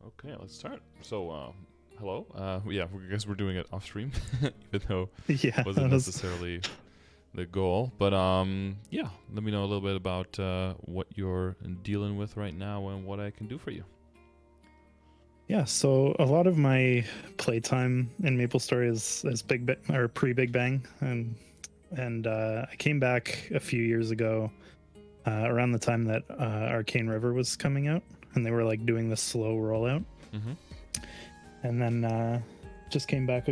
Okay, let's start. So, hello. Yeah, I guess we're doing it off stream, even though Yeah, it wasn't necessarily the goal. But yeah, let me know a little bit about what you're dealing with right now and what I can do for you. yeah. So a lot of my playtime in MapleStory is pre Big Bang, and I came back a few years ago, around the time that Arcane River was coming out, and they were like doing the slow rollout, and then just came back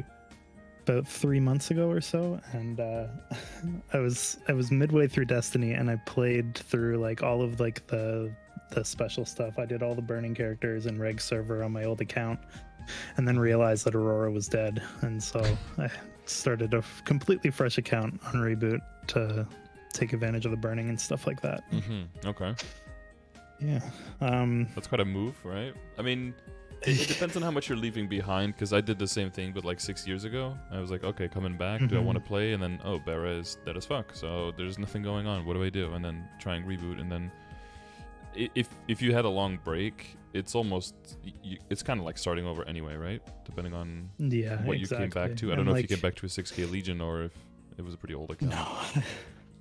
about 3 months ago or so, and I was midway through Destiny, and I played through like all of like the special stuff. I did all the burning characters and reg server on my old account, and then realized that Aurora was dead, and so I started a completely fresh account on Reboot to take advantage of the burning and stuff like that. Okay. Yeah. That's quite a move, right? I mean, it depends on how much you're leaving behind, because I did the same thing, but like 6 years ago. I was like, okay, coming back, do I want to play? And then, oh, Barra is dead as fuck, so there's nothing going on. What do I do? And then try and reboot, and then if you had a long break, it's almost it's kind of like starting over anyway, right? Depending on what you came back to. I don't know if you came back to a 6K Legion or if it was a pretty old account. No,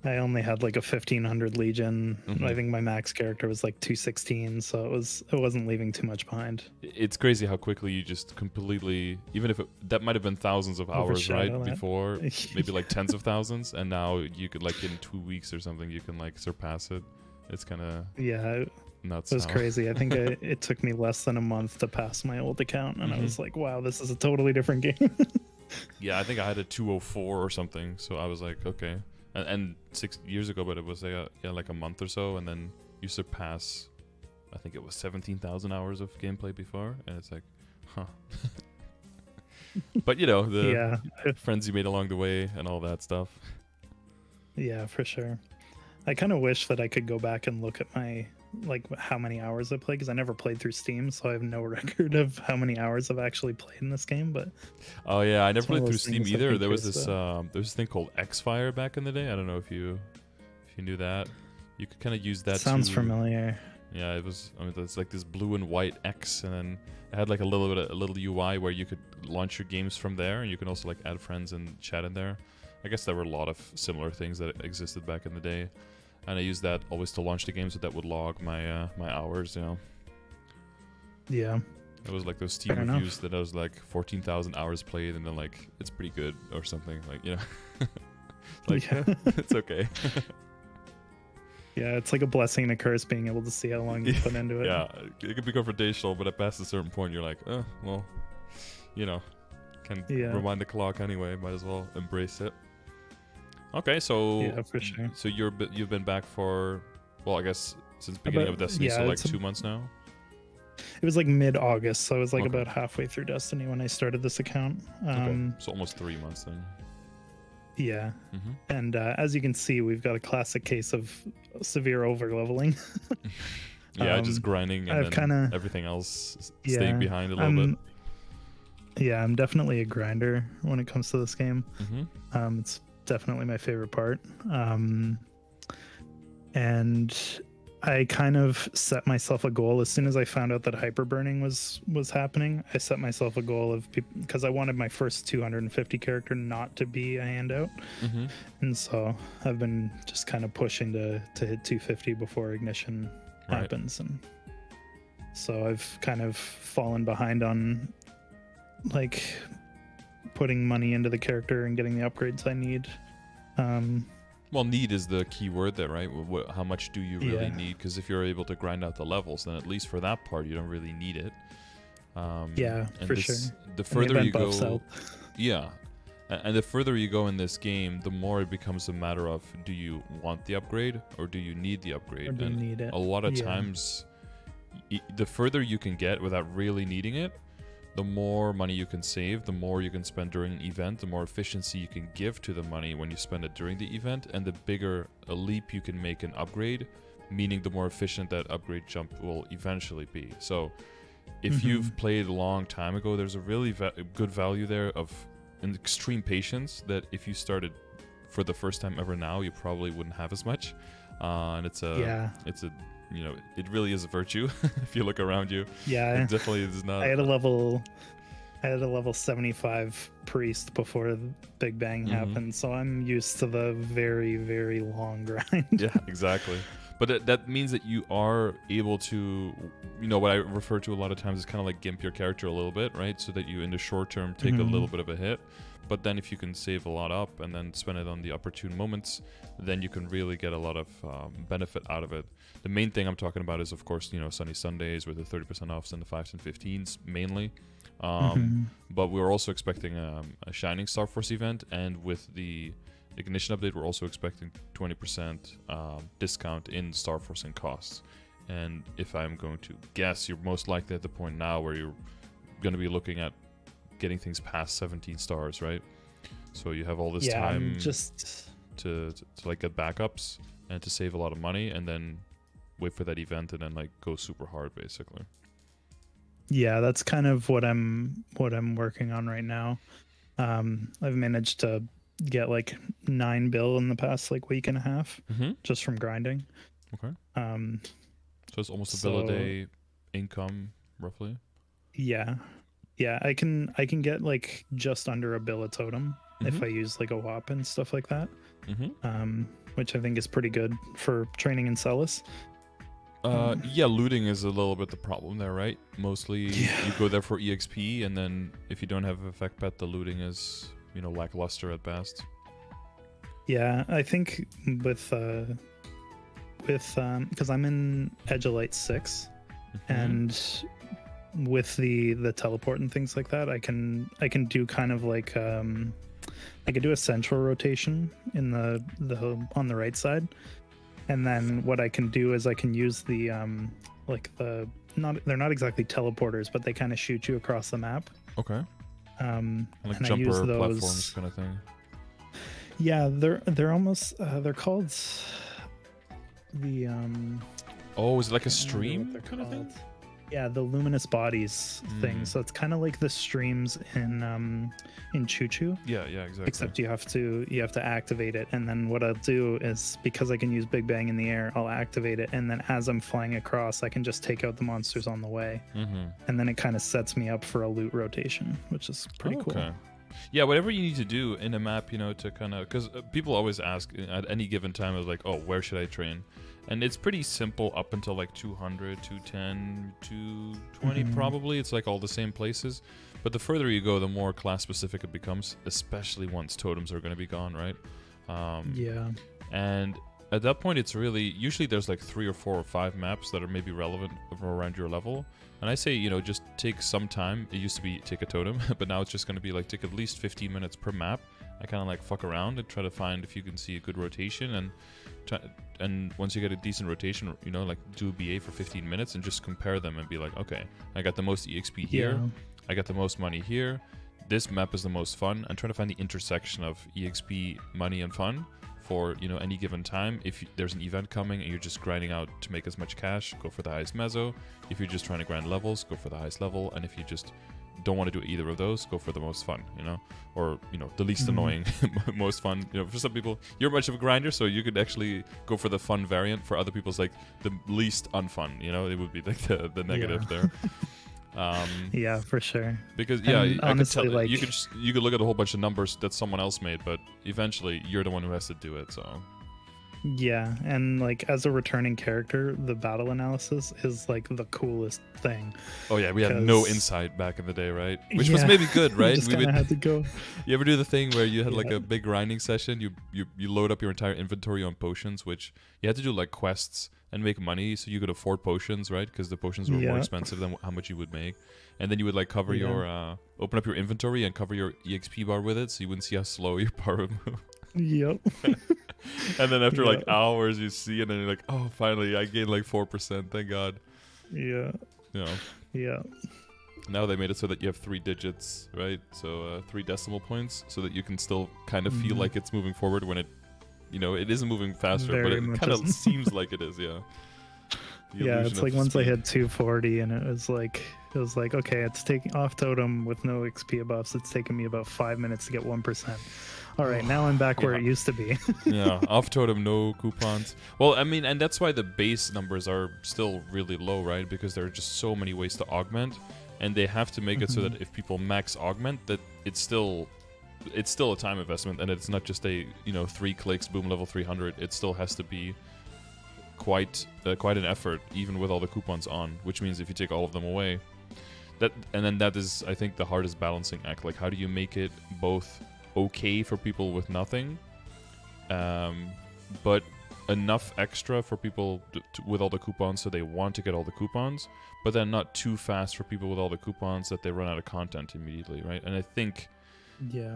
I only had like a 1500 Legion. I think my max character was like 216, so it wasn't leaving too much behind. It's crazy how quickly you just completely, even if that might have been thousands of hours, right? That. Before, maybe like tens of thousands, and now you could like in 2 weeks or something, you can like surpass it. It's kind of nuts. It was crazy. I think it took me less than a month to pass my old account, and I was like, wow, this is a totally different game. Yeah, I think I had a 204 or something, so I was like, okay. And 6 years ago, but it was like a month or so, and then you surpass, I think it was 17,000 hours of gameplay before, and it's like, huh. But you know, the friends you made along the way and all that stuff. Yeah, for sure. I kind of wish that I could go back and look at how many hours I played, because I never played through Steam, so I have no record of how many hours I've actually played in this game. But oh yeah, I never played through Steam either. There was this thing called Xfire back in the day. I don't know if you knew that. You could kind of use that. Sounds familiar. Yeah, it was. I mean, it's like this blue and white X, and then it had like a little UI where you could launch your games from there, and you can also like add friends and chat in there. I guess there were a lot of similar things that existed back in the day, and I used that always to launch the game, so that would log my my hours, you know. Yeah. It was like those Steam reviews that I was like 14,000 hours played, and then like it's pretty good or something, like, you know. Like it's okay. Yeah, it's like a blessing and a curse being able to see how long you put into it. Yeah, it could be confrontational, but at past a certain point, you're like, oh well, you know, can rewind the clock anyway. Might as well embrace it. Okay, so yeah, for sure. So you've been back for, well, I guess since the beginning of Destiny, so like 2 months now. It was like mid-August, so I was like about halfway through Destiny when I started this account. Okay, so almost 3 months then. Yeah, and as you can see, we've got a classic case of severe over-leveling. Yeah, just grinding and then everything else staying behind a little bit. Yeah, I'm definitely a grinder when it comes to this game. It's definitely my favorite part. And I kind of set myself a goal as soon as I found out that hyper burning was happening. I set myself a goal of, because I wanted my first 250 character not to be a handout, and so I've been just kind of pushing to hit 250 before ignition happens, and so I've kind of fallen behind on like putting money into the character and getting the upgrades I need. Well, need is the key word there, right? How much do you really need? Because if you're able to grind out the levels, then at least for that part, you don't really need it. Yeah, for sure. The further you go, yeah, and the further you go in this game, the more it becomes a matter of, do you want the upgrade or do you need the upgrade? Or do you need it? A lot of times, the further you can get without really needing it, the more money you can save, the more you can spend during an event, the more efficiency you can give to the money when you spend it during the event, and the bigger a leap you can make an upgrade, meaning the more efficient that upgrade jump will eventually be. So if you've played a long time ago, there's a really good value there of an extreme patience that if you started for the first time ever now, you probably wouldn't have as much. And it's a you know, it really is a virtue. If you look around you, Yeah, it definitely is not. I had a level 75 priest before the Big Bang happened, so I'm used to the very, very long grind. Yeah, exactly. But that means that you are able to, you know, what I refer to a lot of times is kind of like gimp your character a little bit, right? So that you, in the short term, take a little bit of a hit. But then if you can save a lot up and then spend it on the opportune moments, then you can really get a lot of benefit out of it. The main thing I'm talking about is, of course, you know, Sunny Sundays with the 30% offs and the 5s and 15s mainly. But we're also expecting a Shining Star Force event, and with the Ignition update, we're also expecting 20% discount in Star Force and costs. And if I'm going to guess, you're most likely at the point now where you're going to be looking at getting things past 17 stars, right? So you have all this time to like get backups and to save a lot of money, and then wait for that event and then like go super hard basically. Yeah, that's kind of what I'm working on right now. I've managed to get like 9 bill in the past like week and a half just from grinding. Okay. So it's almost a bill a day income roughly. Yeah. I can get like just under a bill a totem if I use like a WAP and stuff like that. Which I think is pretty good for training in Celis. Yeah, looting is a little bit the problem there, right? Mostly you go there for EXP, and then if you don't have effect pet, the looting is, you know, lackluster at best. Yeah, I think with because I'm in Edgelite 6, and with the teleport and things like that, I can do kind of like I could do a central rotation in the on the right side. And then what I can do is I can use the like they're not exactly teleporters, but they kind of shoot you across the map. Okay. Like and jumper I use those platforms kind of thing. Yeah, they're almost they're called the Oh, is it like a stream kind of thing? Yeah, the luminous bodies thing. So it's kind of like the streams in Choo Choo. Yeah, exactly. Except you have to activate it, and then what I'll do is, because I can use Big Bang in the air, I'll activate it, and then as I'm flying across, I can just take out the monsters on the way, and then it kind of sets me up for a loot rotation, which is pretty cool. Yeah, whatever you need to do in a map, you know, to kind of, because people always ask at any given time, is like, oh, where should I train? And it's pretty simple up until like 200, 210, 220 probably. It's like all the same places. But the further you go, the more class specific it becomes, especially once totems are going to be gone, right? Yeah. And at that point, it's really, usually there's like 3 or 4 or 5 maps that are maybe relevant around your level. And I say, you know, just take some time. It used to be take a totem, but now it's just going to be like take at least 15 minutes per map. I kind of like fuck around and try to find if you can see a good rotation, and once you get a decent rotation, you know, like do a BA for 15 minutes and just compare them and be like, okay, I got the most EXP here, I got the most money here, this map is the most fun, and try to find the intersection of EXP, money, and fun for, you know, any given time. If there's an event coming and you're just grinding out to make as much cash, go for the highest meso. If you're just trying to grind levels, go for the highest level. And if you just don't want to do either of those, go for the most fun, you know, or, you know, the least annoying, most fun. You know, for some people, you're much of a grinder, so you could actually go for the fun variant. For other people's, like the least unfun, you know, it would be like the negative there. Yeah, for sure. Because and I honestly, can tell, like, you could look at a whole bunch of numbers that someone else made, but eventually you're the one who has to do it. So yeah, and like as a returning character, the battle analysis is like the coolest thing. Oh yeah, we had no insight back in the day, right? Which was maybe good, right? Just we had to go. You ever do the thing where you had like a big grinding session? You load up your entire inventory on potions, which you had to do like quests and make money so you could afford potions, right? Because the potions were more expensive than how much you would make. And then you would like cover your open up your inventory and cover your EXP bar with it, so you wouldn't see how slow your bar would move. Yep. And then after like hours, you see, and then you're like, oh, finally, I gained like 4%. Thank God. Yeah. You know. Yeah. Now they made it so that you have 3 digits, right? So 3 decimal points, so that you can still kind of feel like it's moving forward when it, you know, it isn't moving faster, but it kind of seems like it is. Yeah. Yeah, it's like once I hit 240 and it was like okay, it's taking off totem with no XP buffs. It's taken me about 5 minutes to get 1%. All right, now I'm back where it used to be. Yeah, off totem, no coupons. Well, I mean, and that's why the base numbers are still really low, right? Because there are just so many ways to augment, and they have to make it so that if people max augment, that it's still a time investment, and it's not just a 3 clicks, boom, level 300. It still has to be quite an effort, even with all the coupons on. Which means if you take all of them away, that is, I think, the hardest balancing act. Like, how do you make it both okay for people with nothing, but enough extra for people with all the coupons so they want to get all the coupons, but then not too fast for people with all the coupons that they run out of content immediately, right? And I think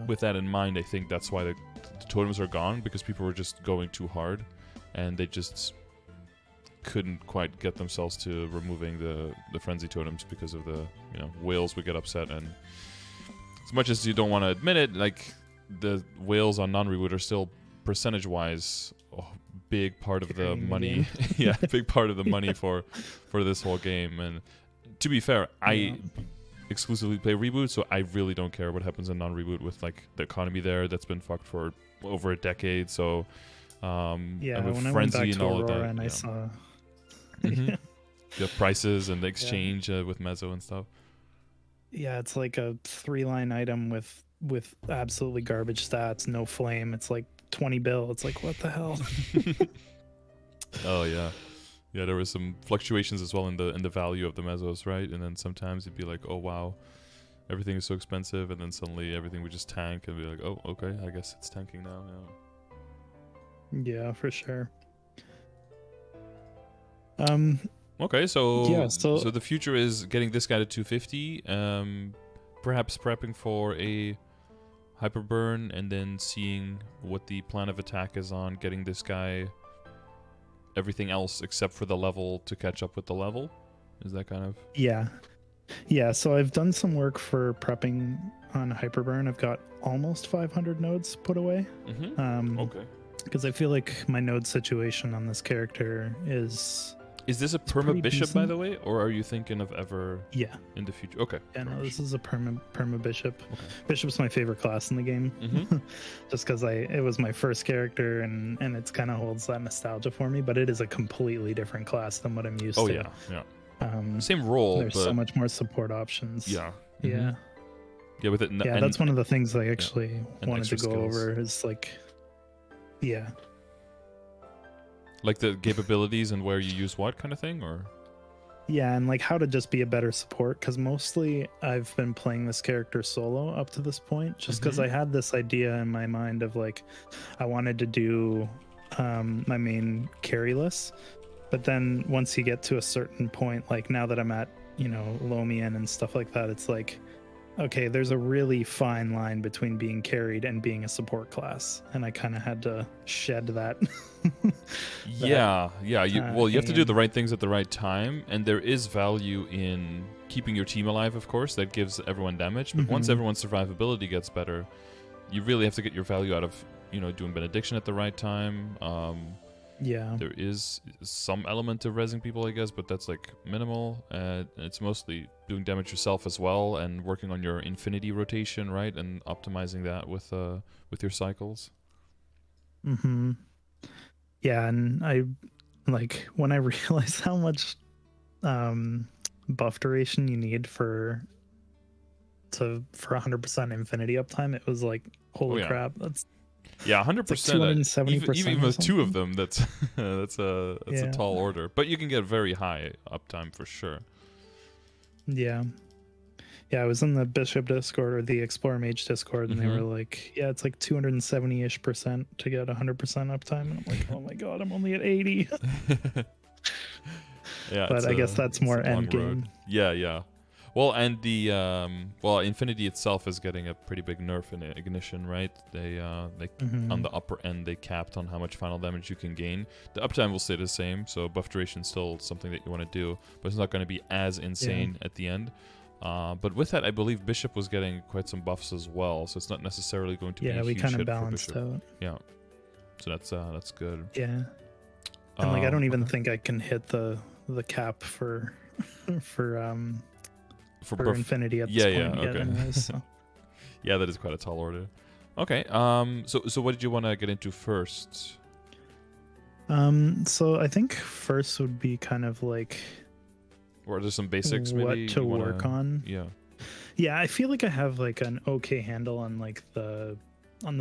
with that in mind, I think that's why the totems are gone, because people were just going too hard and they just couldn't quite get themselves to removing the frenzy totems because of the whales would get upset. And as much as you don't want to admit it, like, the whales on non-reboot are still percentage-wise a big part of the money. Yeah, big part of the money for this whole game. And to be fair, I exclusively play reboot, so I really don't care what happens in non-reboot with like the economy there that's been fucked for over a decade. So when I frenzy went back and to all Aurora of that, and I saw the prices and the exchange with Mezzo and stuff. Yeah, it's like a 3-line item with absolutely garbage stats, no flame. It's like 20 bill. It's like, what the hell? Oh yeah, there was some fluctuations as well in the value of the Mezzos, right? And then sometimes it'd be like, oh wow, everything is so expensive, and then suddenly everything would just tank and be like, oh okay, I guess it's tanking now. Yeah, for sure. Okay, so so the future is getting this guy to 250, perhaps prepping for a hyper burn, and then seeing what the plan of attack is on getting this guy everything else except for the level to catch up with the level. Is that kind of... Yeah, so I've done some work for prepping on Hyperburn. I've got almost 500 nodes put away. Okay. Because I feel like my node situation on this character is... Is this a perma bishop, by the way, or are you thinking of ever in the future? Okay. Yeah, no, this is a perma bishop. Okay. Bishop's my favorite class in the game, just because it was my first character, and it's kind of holds that nostalgia for me. But it is a completely different class than what I'm used to. Oh yeah. Same role. There's so much more support options. Yeah. Yeah. Yeah, with it. Yeah, that's one of the things I actually wanted to go over. Is like, like the capabilities and where you use what kind of thing, or? Yeah, and like how to just be a better support, because mostly I've been playing this character solo up to this point, just because I had this idea in my mind of like, I wanted to do my main carryless, but then once you get to a certain point, like now that I'm at, Lomian and stuff like that, it's like, okay, there's a really fine line between being carried and being a support class, and I kind of had to shed that. You have to do the right things at the right time, and there is value in keeping your team alive, of course. That gives everyone damage, but once everyone's survivability gets better, you really have to get your value out of, doing benediction at the right time. There is some element of rezzing people, I guess, but that's like minimal. It's mostly doing damage yourself as well, and working on your infinity rotation, right, and optimizing that with your cycles. Yeah, and I like when I realized how much buff duration you need for 100% infinity uptime, it was like, holy crap, that's 100%. Even with two of them, that's a tall order. But you can get very high uptime for sure. Yeah, I was in the Bishop Discord or the Explorer Mage Discord, and they were like, it's like 270-ish% to get 100% uptime. And I'm like, oh my god, I'm only at 80. But I guess that's more end game. Yeah. Well, and the Infinity itself is getting a pretty big nerf in Ignition, right? They on the upper end, they capped on how much final damage you can gain. The uptime will stay the same, so buff duration is still something that you want to do, but it's not going to be as insane at the end. But with that, I believe Bishop was getting quite some buffs as well, so it's not necessarily going to be a huge we kind of hit balanced for Bishop. out. Yeah, so that's good. Yeah, and like I don't even think I can hit the the cap for for For infinity at this yeah, point yet, okay. anyways. So. Yeah, that is quite a tall order. Okay. So what did you want to get into first? So I think first would be kind of like Or are there some basics what maybe to you work on. Yeah. Yeah, I feel like I have like an okay handle on like the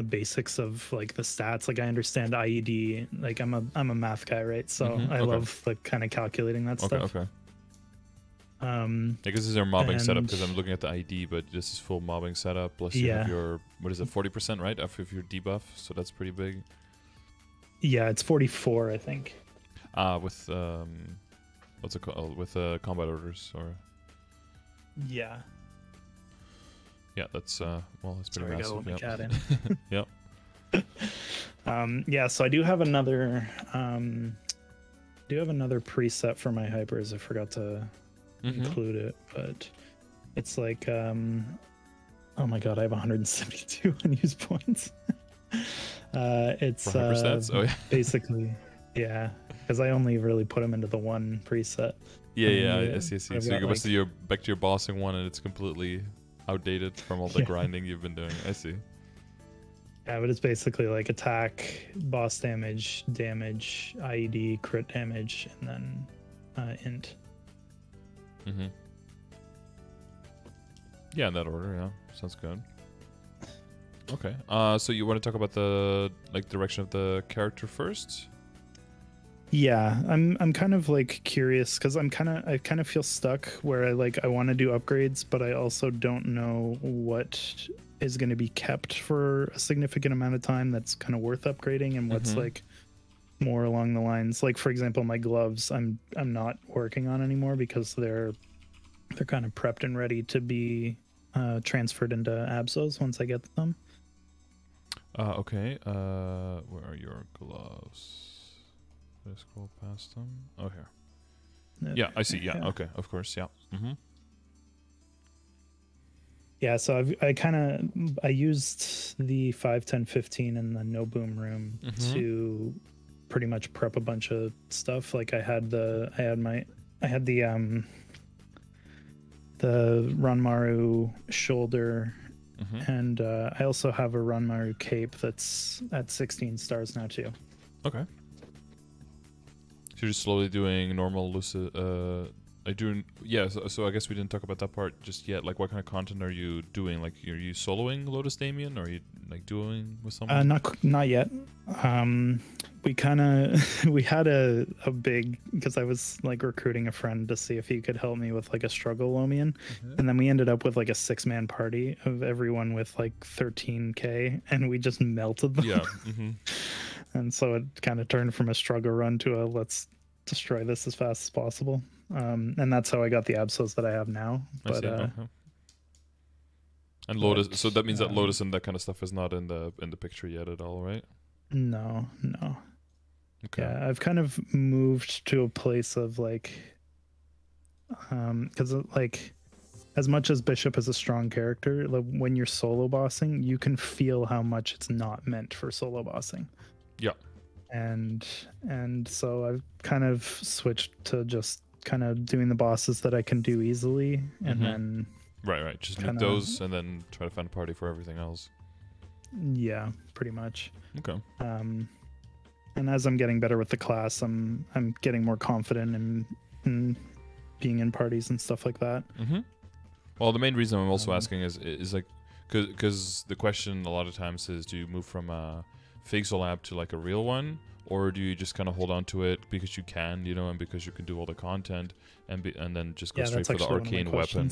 basics of like the stats. Like I understand IED. Like I'm a math guy, right? So I okay. love like kind of calculating that stuff. Okay. I guess this is our mobbing setup because I'm looking at the ID, but this is full mobbing setup. Plus you have your, what is it, 40%, right? Of your debuff, so that's pretty big. Yeah, it's 44, I think. With what's it called? With combat orders or. Yeah. Yeah, that's that's pretty Sorry, massive. I gotta let my Yep. cat in. Yeah, so I do have another preset for my hypers. I forgot to include it, but it's like oh my god, I have 172 unused points. It's for hyperstats? Oh yeah. basically, yeah, because I only really put them into the one preset. Yeah, I see. So you go like, back to your bossing one, and it's completely outdated from all the grinding you've been doing. I see. Yeah, but it's basically like attack, boss damage, IED, crit damage, and then int. Yeah, in that order. Yeah, sounds good. Okay. So you want to talk about the direction of the character first? Yeah, I'm kind of like curious because I kind of feel stuck where I want to do upgrades, but I also don't know what is going to be kept for a significant amount of time that's kind of worth upgrading, and what's like more along the lines, like for example, my gloves I'm not working on anymore because they're kind of prepped and ready to be transferred into Absos once I get them. Okay. Where are your gloves? Did I scroll past them? Oh, here. Yeah, I see. Yeah. Okay. Of course. Yeah. Yeah. So I used the 5, 10, 15 in the no boom room to pretty much prep a bunch of stuff. Like I had the Ranmaru shoulder, and I also have a Ranmaru cape that's at 16 stars now too. Okay. So you're just slowly doing normal lucid. So I guess we didn't talk about that part just yet. Like, what kind of content are you doing? Like, are you soloing Lotus Damien, or are you like dueling with someone? Not yet. We had a big, because I was like recruiting a friend to see if he could help me with like a struggle Lomian, and then we ended up with like a 6-man party of everyone with like 13k, and we just melted them. Yeah. And so it kind of turned from a struggle run to a let's destroy this as fast as possible. And that's how I got the Absos that I have now. But and Lotus, so that means that Lotus and that kind of stuff is not in the picture yet at all, right? No. Okay. Yeah, I've kind of moved to a place of like, because like, as much as Bishop is a strong character, like when you're solo bossing, you can feel how much it's not meant for solo bossing. Yeah. And so I've kind of switched to just kind of doing the bosses that I can do easily, and then right, just make those and then try to find a party for everything else. Yeah, pretty much. Okay. And as I'm getting better with the class, I'm getting more confident in being in parties and stuff like that. Well, the main reason I'm also asking is like, because the question a lot of times is, do you move from a fake soul app to like a real one, or do you just kind of hold on to it because you can, and because you can do all the content and then just go straight for the arcane weapon?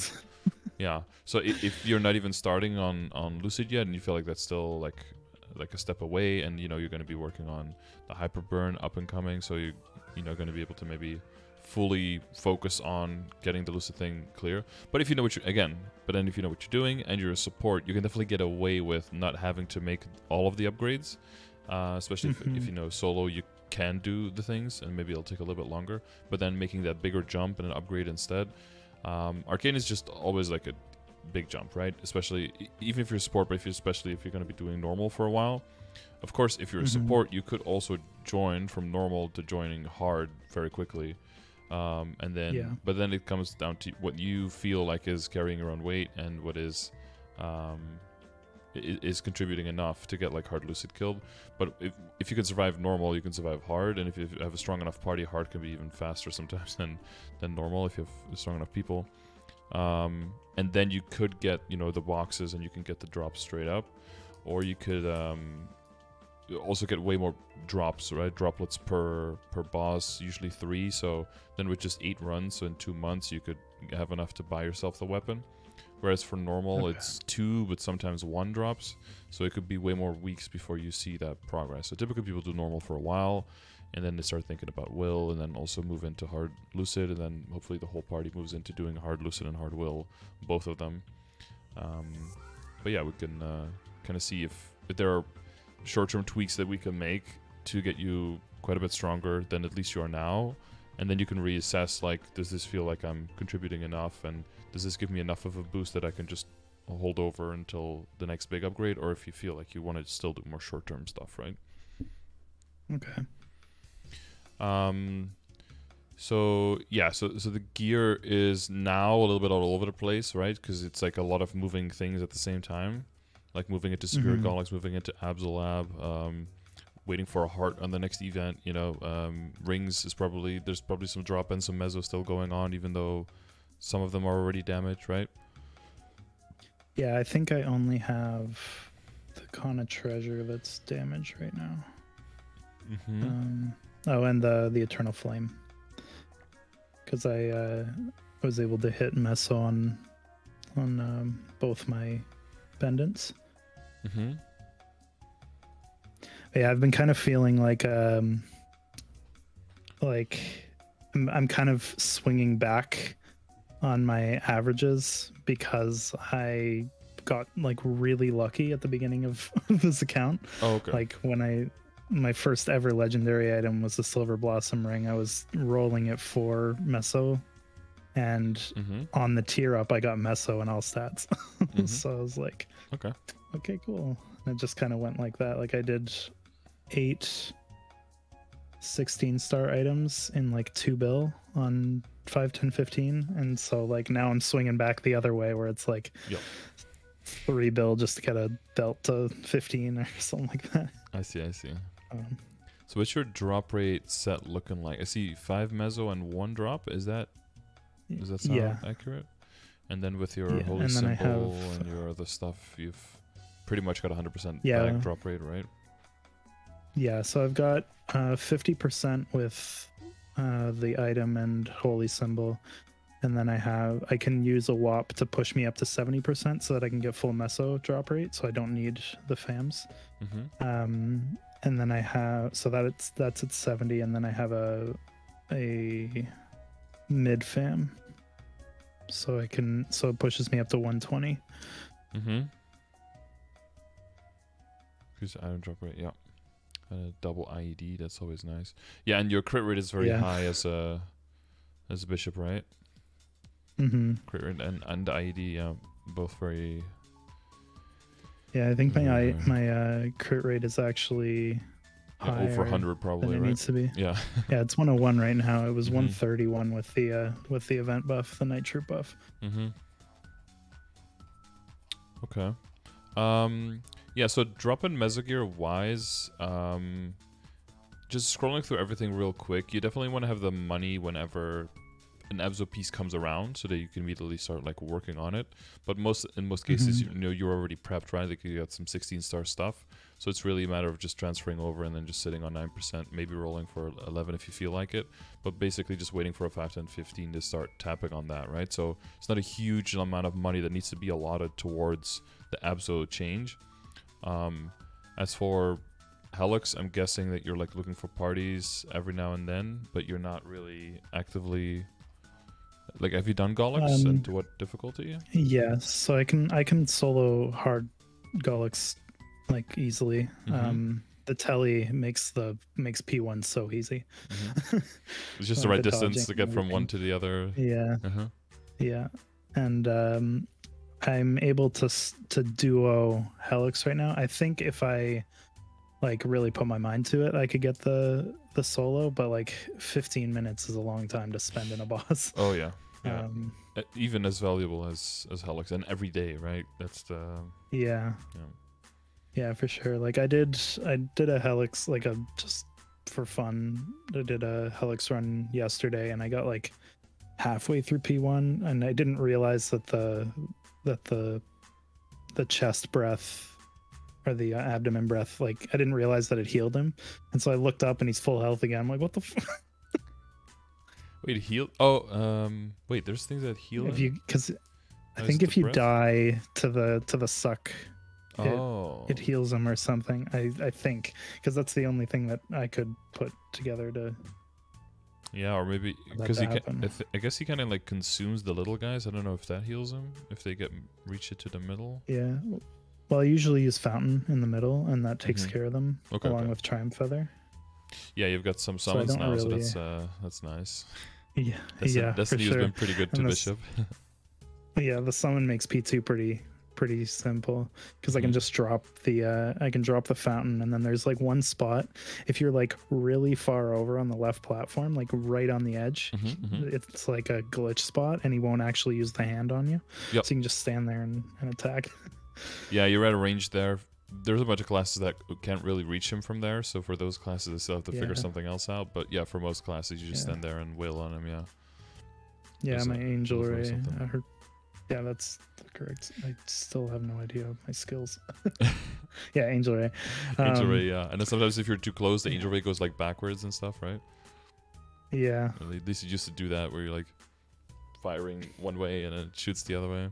Yeah. So if you're not even starting on Lucid yet, and you feel like that's still like a step away, and you're going to be working on the Hyper Burn up and coming, so you're going to be able to maybe fully focus on getting the Lucid thing clear. But if you know what you're doing and you're a support, you can definitely get away with not having to make all of the upgrades, especially if you know solo you can do the things, and maybe it'll take a little bit longer, but then making that bigger jump and an upgrade instead. Arcane is just always like a big jump, right? Especially even if you're a support, but especially if you're going to be doing normal for a while. Of course, if you're a support, you could also join from normal to joining hard very quickly. And then, Yeah. but then it comes down to what you feel like is carrying your own weight and what is contributing enough to get like hard lucid killed. But if you can survive normal, you can survive hard, and if you have a strong enough party, hard can be even faster sometimes than normal if you have strong enough people. And then you could get, you know, the boxes and you can get the drops straight up, or you could also get way more drops, right? Droplets per boss, usually 3. So then with just 8 runs, so in 2 months you could have enough to buy yourself the weapon. Whereas for normal, it's 2, but sometimes 1 drops. So it could be way more weeks before you see that progress. So typically people do normal for a while, and then they start thinking about will, and then also move into hard lucid, and then hopefully the whole party moves into doing hard lucid and hard will, both of them. But yeah, we can kind of see if there are short-term tweaks that we can make to get you quite a bit stronger than at least you are now, and then you can reassess, like, does this feel like I'm contributing enough, and does this give me enough of a boost that I can just hold over until the next big upgrade, or if you feel like you want to still do more short-term stuff, right? Okay. So yeah, so the gear is now a little bit all over the place, right? Because it's like a lot of moving things at the same time, like moving into Spirit Galax, moving into Absolab, waiting for a heart on the next event. You know, rings is there's probably some drop and some mezzo still going on, even though some of them are already damaged, right? Yeah, I think I only have the Kana treasure that's damaged right now. Oh, and the Eternal Flame, because I was able to hit Meso on both my pendants. Yeah, I've been kind of feeling like I'm kind of swinging back on my averages because I got like really lucky at the beginning of this account. Oh, okay. Like when my first ever legendary item was the Silver Blossom Ring. I was rolling it for Meso, and on the tier up I got Meso and all stats. So I was like, okay, cool. And it just kind of went like that. Like I did 8 16-star items in like 2 bill on 5, 10, 15, and so like now I'm swinging back the other way where it's like 3 bill just to get a belt to 15 or something like that. I see. So what's your drop rate set looking like? I see 5 mezzo and 1 drop. Does that sound accurate? And then with your holy symbol and your other stuff, you've pretty much got 100% back drop rate, right? Yeah, so I've got 50% with the item and holy symbol, and then I can use a WAP to push me up to 70% so that I can get full meso drop rate, so I don't need the fams. And then I have that's at 70, and then I have a mid fam, so it pushes me up to 120. Increase item drop rate, yeah. Double IED, that's always nice. Yeah, and your crit rate is very high as a bishop, right? Crit rate and IED, both very. Yeah, I think my crit rate is actually higher over 100 probably, than it right? needs to be. Yeah. Yeah, it's 101 right now. It was 131 with the event buff, the night troop buff. Okay. Yeah, so drop in Mesogear wise, just scrolling through everything real quick, you definitely want to have the money whenever an Abzo piece comes around so that you can immediately start like working on it. But in most cases, you know, you're already prepped, right? Like you got some 16-star stuff. So it's really a matter of just transferring over and then just sitting on 9%, maybe rolling for 11 if you feel like it. But basically just waiting for a 5, 10, 15 to start tapping on that, right? So it's not a huge amount of money that needs to be allotted towards the Abzo change. As for Helix, I'm guessing that you're like looking for parties every now and then, but you're not really actively. Like, have you done Golix and to what difficulty? Yeah, so I can solo hard Golix like easily. The telly makes P1 so easy. It's just the right distance to get from one to the other. Yeah. Yeah, and I'm able to duo Helix right now. I think if I like really put my mind to it, I could get the solo, but like 15 minutes is a long time to spend in a boss. Oh yeah, yeah. Um, Even as valuable as Helix, and every day, right? That's the yeah, yeah. yeah, for sure. Like I did a Helix, like a just for fun. I did a Helix run yesterday, and I got like halfway through P1, and I didn't realize that the chest breath or the abdomen breath, like I didn't realize that it healed him, and so I looked up and he's full health again. I'm like, what the Wait, heal? Oh, wait. There's things that heal. if you, because I Oh, think is it if the you breath? die to the suck, Oh, it heals him or something. I think, because that's the only thing that I could put together to. yeah, or maybe that because to he can. happen. I guess he kind of like consumes the little guys. I don't know if that heals him if they reach it to the middle. Yeah. Well, I usually use Fountain in the middle, and that takes Mhm. care of them, Okay, along okay. with Triumph Feather. Yeah, you've got some So I summons don't now, really- so that's nice. Yeah, yeah, for Destiny has sure. been pretty good to And this- Bishop. Yeah, the summon makes P2 pretty simple, because I can Mhm. just drop the fountain, and then there's like one spot, if you're like really far over on the left platform, like right on the edge, it's like a glitch spot, and he won't actually use the hand on you. Yep. So you can just stand there and attack. Yeah, you're at a range there. There's a bunch of classes that can't really reach him from there, so for those classes, they still have to figure Yeah. something else out. But yeah, for most classes, you just Yeah. stand there and wail on him. Yeah. Yeah, There's my a- Angel there's Ray. something. I heard. Yeah, that's correct. I still have no idea of my skills. Yeah, Angel Ray. Angel Ray, yeah. And then sometimes if you're too close, the Angel Ray goes like backwards and stuff, right? Yeah. Or at least you used to do that where you're like firing one way and it shoots the other way.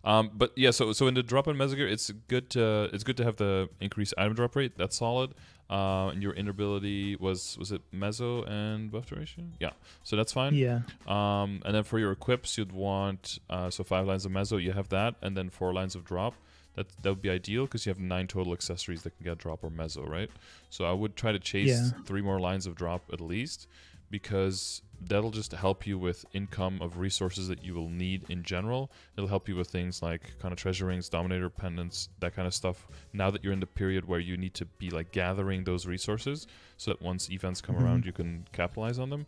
But yeah, so in the drop in Mesogear, it's good to have the increased item drop rate. That's solid. And your inability was it Meso and buff duration? Yeah, so that's fine. Yeah. And then for your equips, you'd want so 5 lines of Meso, you have that, and then 4 lines of drop. That would be ideal because you have 9 total accessories that can get drop or Meso, right? So I would try to chase 3 more lines of drop at least, because that'll just help you with income of resources that you will need in general. It'll help you with things like kind of treasure rings, dominator pendants, that kind of stuff. Now that you're in the period where you need to be like gathering those resources, so that once events come around, you can capitalize on them.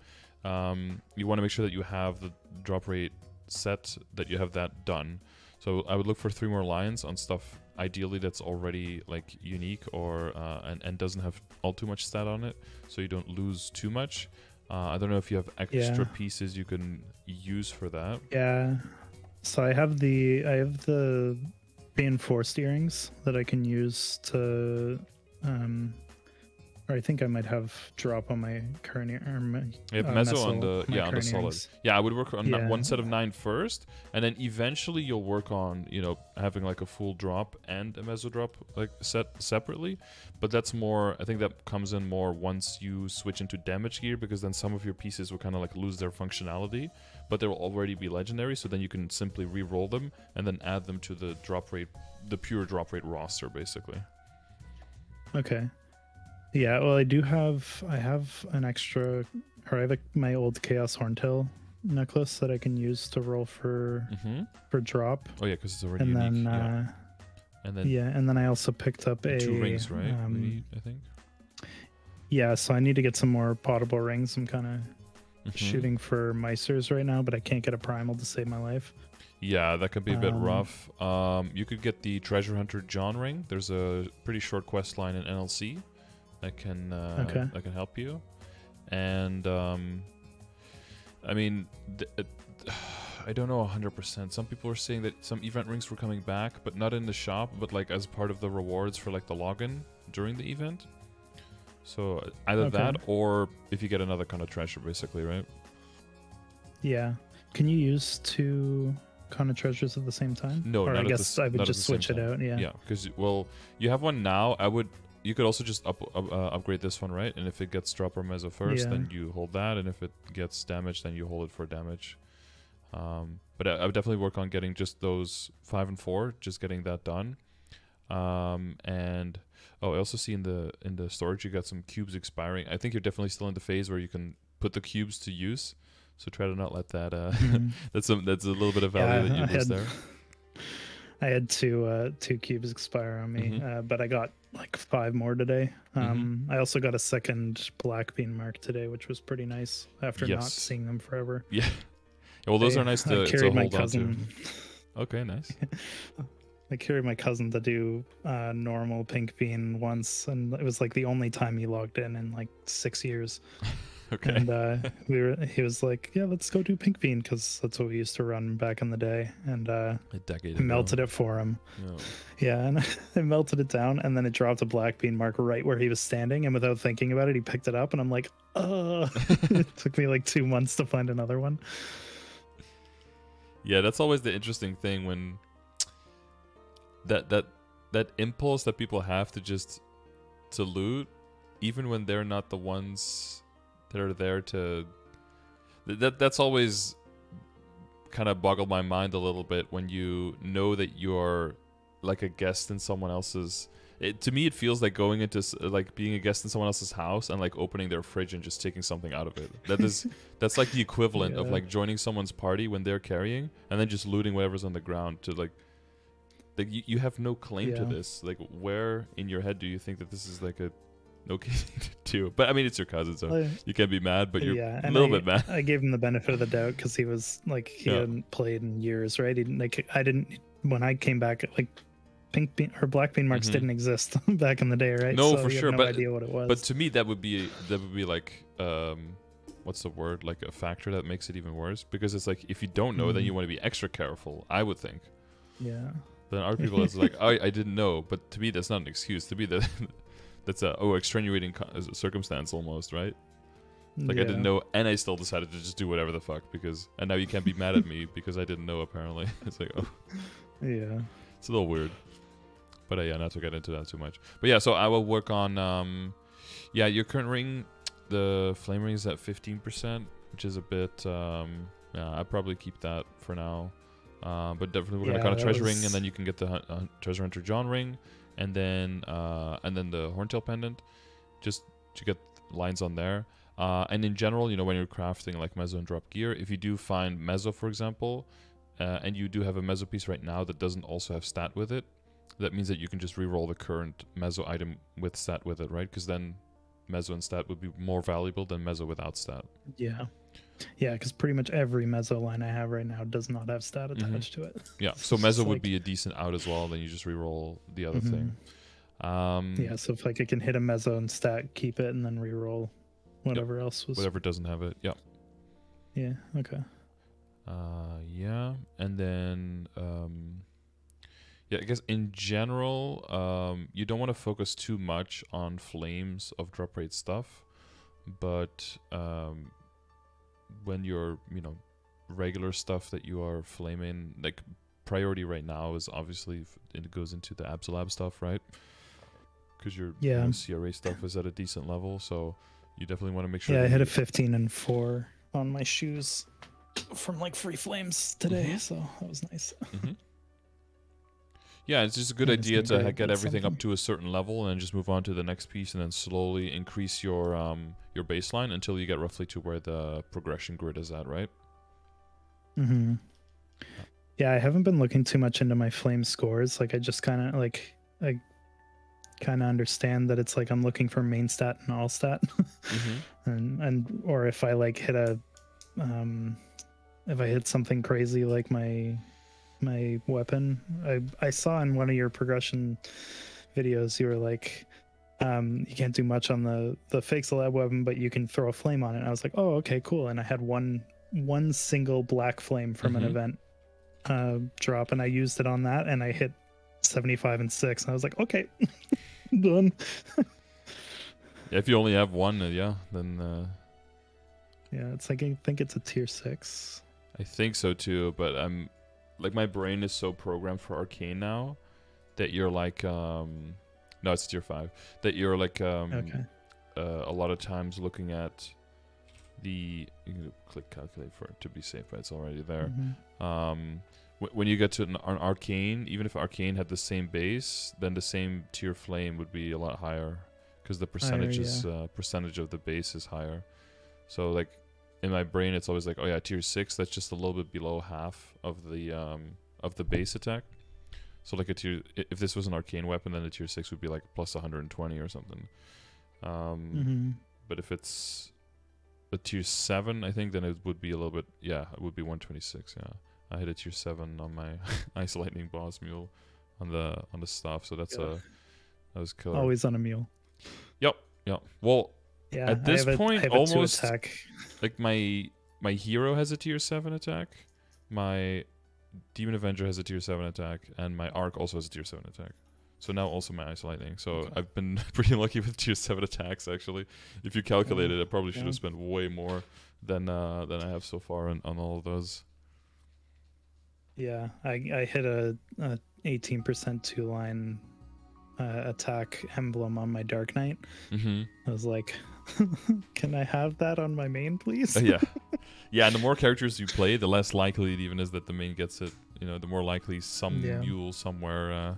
You want to make sure that you have the drop rate set, that you have that done. So I would look for 3 more lines on stuff ideally that's already like unique or and doesn't have all too much stat on it, so you don't lose too much. I don't know if you have extra pieces you can use for that. Yeah. So I have the reinforced earrings that I can use to or I think I might have drop on my current You have Meso on the my on the current solid. earrings. Yeah, I would work on Yeah. one set of 9 first, and then eventually you'll work on having like a full drop and a Meso drop like set separately. But that's more. I think that comes in more once you switch into damage gear, because then some of your pieces will kind of like lose their functionality, but they will already be legendary. So then you can simply re-roll them and then add them to the drop rate, the pure drop rate roster, basically. Okay. Yeah, well, I have an extra, or I have my old Chaos Horntail necklace that I can use to roll for drop. Oh yeah, because it's already And unique. then And then and then I also picked up 2 rings, right? We need, I think. Yeah, so I need to get some more potable rings. I'm kind of shooting for Meisters right now, but I can't get a primal to save my life. Yeah, that could be a bit rough. You could get the Treasure Hunter John ring. There's a pretty short quest line in NLC that can help you. And I mean, I don't know 100%. Some people are saying that some event rings were coming back, but not in the shop, but like as part of the rewards for like the login during the event. So either that, or if you get another kind of treasure, basically, right? Yeah. Can you use 2 kind of treasures at the same time? No, or not I at guess I would not at just the same switch it time. out. Yeah. Yeah, because you have one now. You could also just upgrade this one, right? And if it gets drop or Meso first, then you hold that, and if it gets damage, then you hold it for damage. But I would definitely work on getting just those 5 and 4, just getting that done. And I also see in the storage you got some cubes expiring. I think you're definitely still in the phase where you can put the cubes to use. So try to not let that. That's a little bit of value that you lose there. I had two cubes expire on me, but I got like 5 more today. I also got a second black bean mark today, which was pretty nice after not seeing them forever. Yeah. Well, those are nice to hold on to. Okay, nice. I carried my cousin to do normal pink bean once, and it was like the only time he logged in like 6 years. Okay. And he was like, "Yeah, let's go do pink bean," because that's what we used to run back in the day. And I melted it for him. Oh. Yeah, and I melted it down, and then it dropped a black bean mark right where he was standing. And without thinking about it, he picked it up, and I'm like, "Oh!" It took me like 2 months to find another one. Yeah, that's always the interesting thing when that impulse that people have to loot, even when they're not the ones that are there to. That's always kind of boggled my mind a little bit when you know that you're like a guest in someone else's. To me, it feels like going into like being a guest in someone else's house and like opening their fridge and just taking something out of it. That's like the equivalent of like joining someone's party when they're carrying and then just looting whatever's on the ground to like you have no claim to this. Like, where in your head do you think that this is like a okay thing to do? But I mean, it's your cousin, so you can't be mad, but you're a little bit mad. I gave him the benefit of the doubt because he was like he hadn't played in years, right? I didn't when I came back, like pink bean or black bean marks didn't exist back in the day, right? No, so for sure. No but idea what it was. But to me, that would be like what's the word? Like a factor that makes it even worse, because it's like if you don't know, then you want to be extra careful. I would think. Yeah. Then other people it's like I didn't know, but to me that's not an excuse. To me that's a extenuating circumstance almost, right? Like I didn't know, and I still decided to just do whatever the fuck and now you can't be mad at me because I didn't know. Apparently, it's like yeah, it's a little weird. But yeah, not to get into that too much. But yeah, so I will work on your current ring. The flame ring is at 15%, which is a bit. I'd probably keep that for now. But definitely we're gonna cut a treasure ring, and then you can get the treasure hunter John ring, and then the horntail pendant, just to get lines on there. And in general, when you're crafting like meso and drop gear, if you do find meso, for example, and you do have a meso piece right now that doesn't also have stat with it, that means that you can just reroll the current meso item with stat with it, right? Because then meso and stat would be more valuable than meso without stat. Yeah, because pretty much every meso line I have right now does not have stat attached to it. Yeah, so meso would be a decent out as well. Then you just reroll the other thing. So if like I can hit a meso and stat, keep it, and then reroll whatever else was. Whatever doesn't have it. Yeah. Yeah. Okay. And then I guess in general, you don't want to focus too much on flames of drop rate stuff, but when you're regular stuff that you are flaming, like priority right now is obviously it goes into the Absolab stuff, right? Because your CRA stuff is at a decent level, so you definitely want to make sure. I hit a 15 and 4 on my shoes from like free flames today, so that was nice. Yeah, it's just a good idea to get everything up to a certain level and just move on to the next piece, and then slowly increase your baseline until you get roughly to where the progression grid is at, right? Yeah, I haven't been looking too much into my flame scores. Like I just kind of I kind of understand that it's like I'm looking for main stat and all stat, and or if I like hit a if I hit something crazy like my weapon. I saw in one of your progression videos you were like you can't do much on the fake Celeb weapon, but you can throw a flame on it, and I was like, oh, okay, cool. And I had one single black flame from an event drop, and I used it on that, and I hit 75 and 6, and I was like, okay. Done. If you only have one, then it's like I think it's a tier 6. I think so too, but I'm like my brain is so programmed for arcane now that you're like no, it's tier 5, that you're like a lot of times looking at you can click calculate for it to be safe, but it's already there. When you get to an arcane, even if arcane had the same base, then the same tier flame would be a lot higher because the percentage of the base is higher. So like in my brain, it's always like, oh yeah, tier 6. That's just a little bit below half of the base attack. So like a tier, if this was an arcane weapon, then the tier 6 would be like plus 120 or something. But if it's a tier 7, I think then it would be a little bit. Yeah, it would be 126. Yeah, I hit a tier 7 on my Ice Lightning Boss Mule on the stuff. So that's that was killer. Always on a mule. Yep. Well, yeah. At this point, almost attack. Like my hero has a tier 7 attack, my Demon Avenger has a tier 7 attack, and my Arc also has a tier 7 attack. So now also my Ice Lightning. So okay. I've been pretty lucky with tier 7 attacks, actually. If you calculate it, I probably should have spent way more than I have so far on all of those. Yeah, I hit a 18% 2-line attack emblem on my Dark Knight. I was like, can I have that on my main, please? Yeah. And the more characters you play, the less likely it even is that the main gets it. You know, the more likely some mule somewhere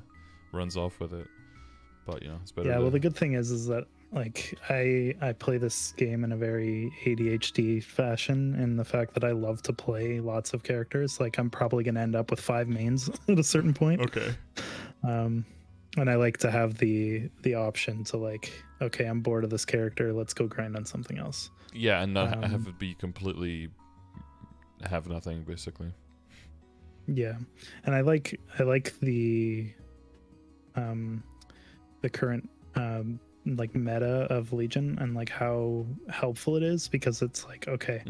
runs off with it. But you know, it's better. Yeah, well, the good thing is that like I play this game in a very ADHD fashion, and the fact that I love to play lots of characters, like I'm probably gonna end up with 5 mains at a certain point. Okay. And I like to have the option to like, okay, I'm bored of this character, let's go grind on something else. Yeah, and not have it be completely have nothing basically. Yeah, and I like the current like meta of Legion and like how helpful it is, because it's like, okay,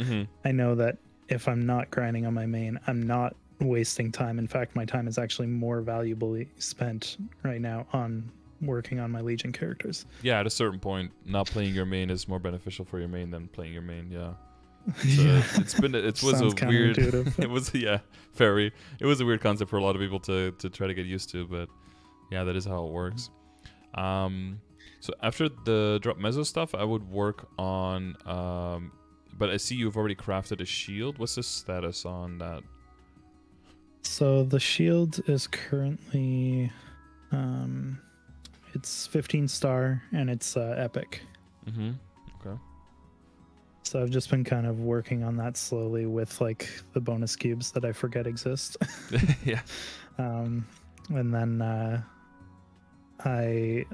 I know that if I'm not grinding on my main, I'm not wasting time. In fact, my time is actually more valuably spent right now on working on my Legion characters. Yeah, at a certain point, not playing your main is more beneficial for your main than playing your main. Yeah. So it was a weird. It was very. It was a weird concept for a lot of people to try to get used to, but yeah, that is how it works. So after the drop meso stuff, I would work on. But I see you've already crafted a shield. What's the status on that? So the shield is currently, it's 15 star and it's epic. Okay. So I've just been kind of working on that slowly with like the bonus cubes that I forget exist. Yeah. And then I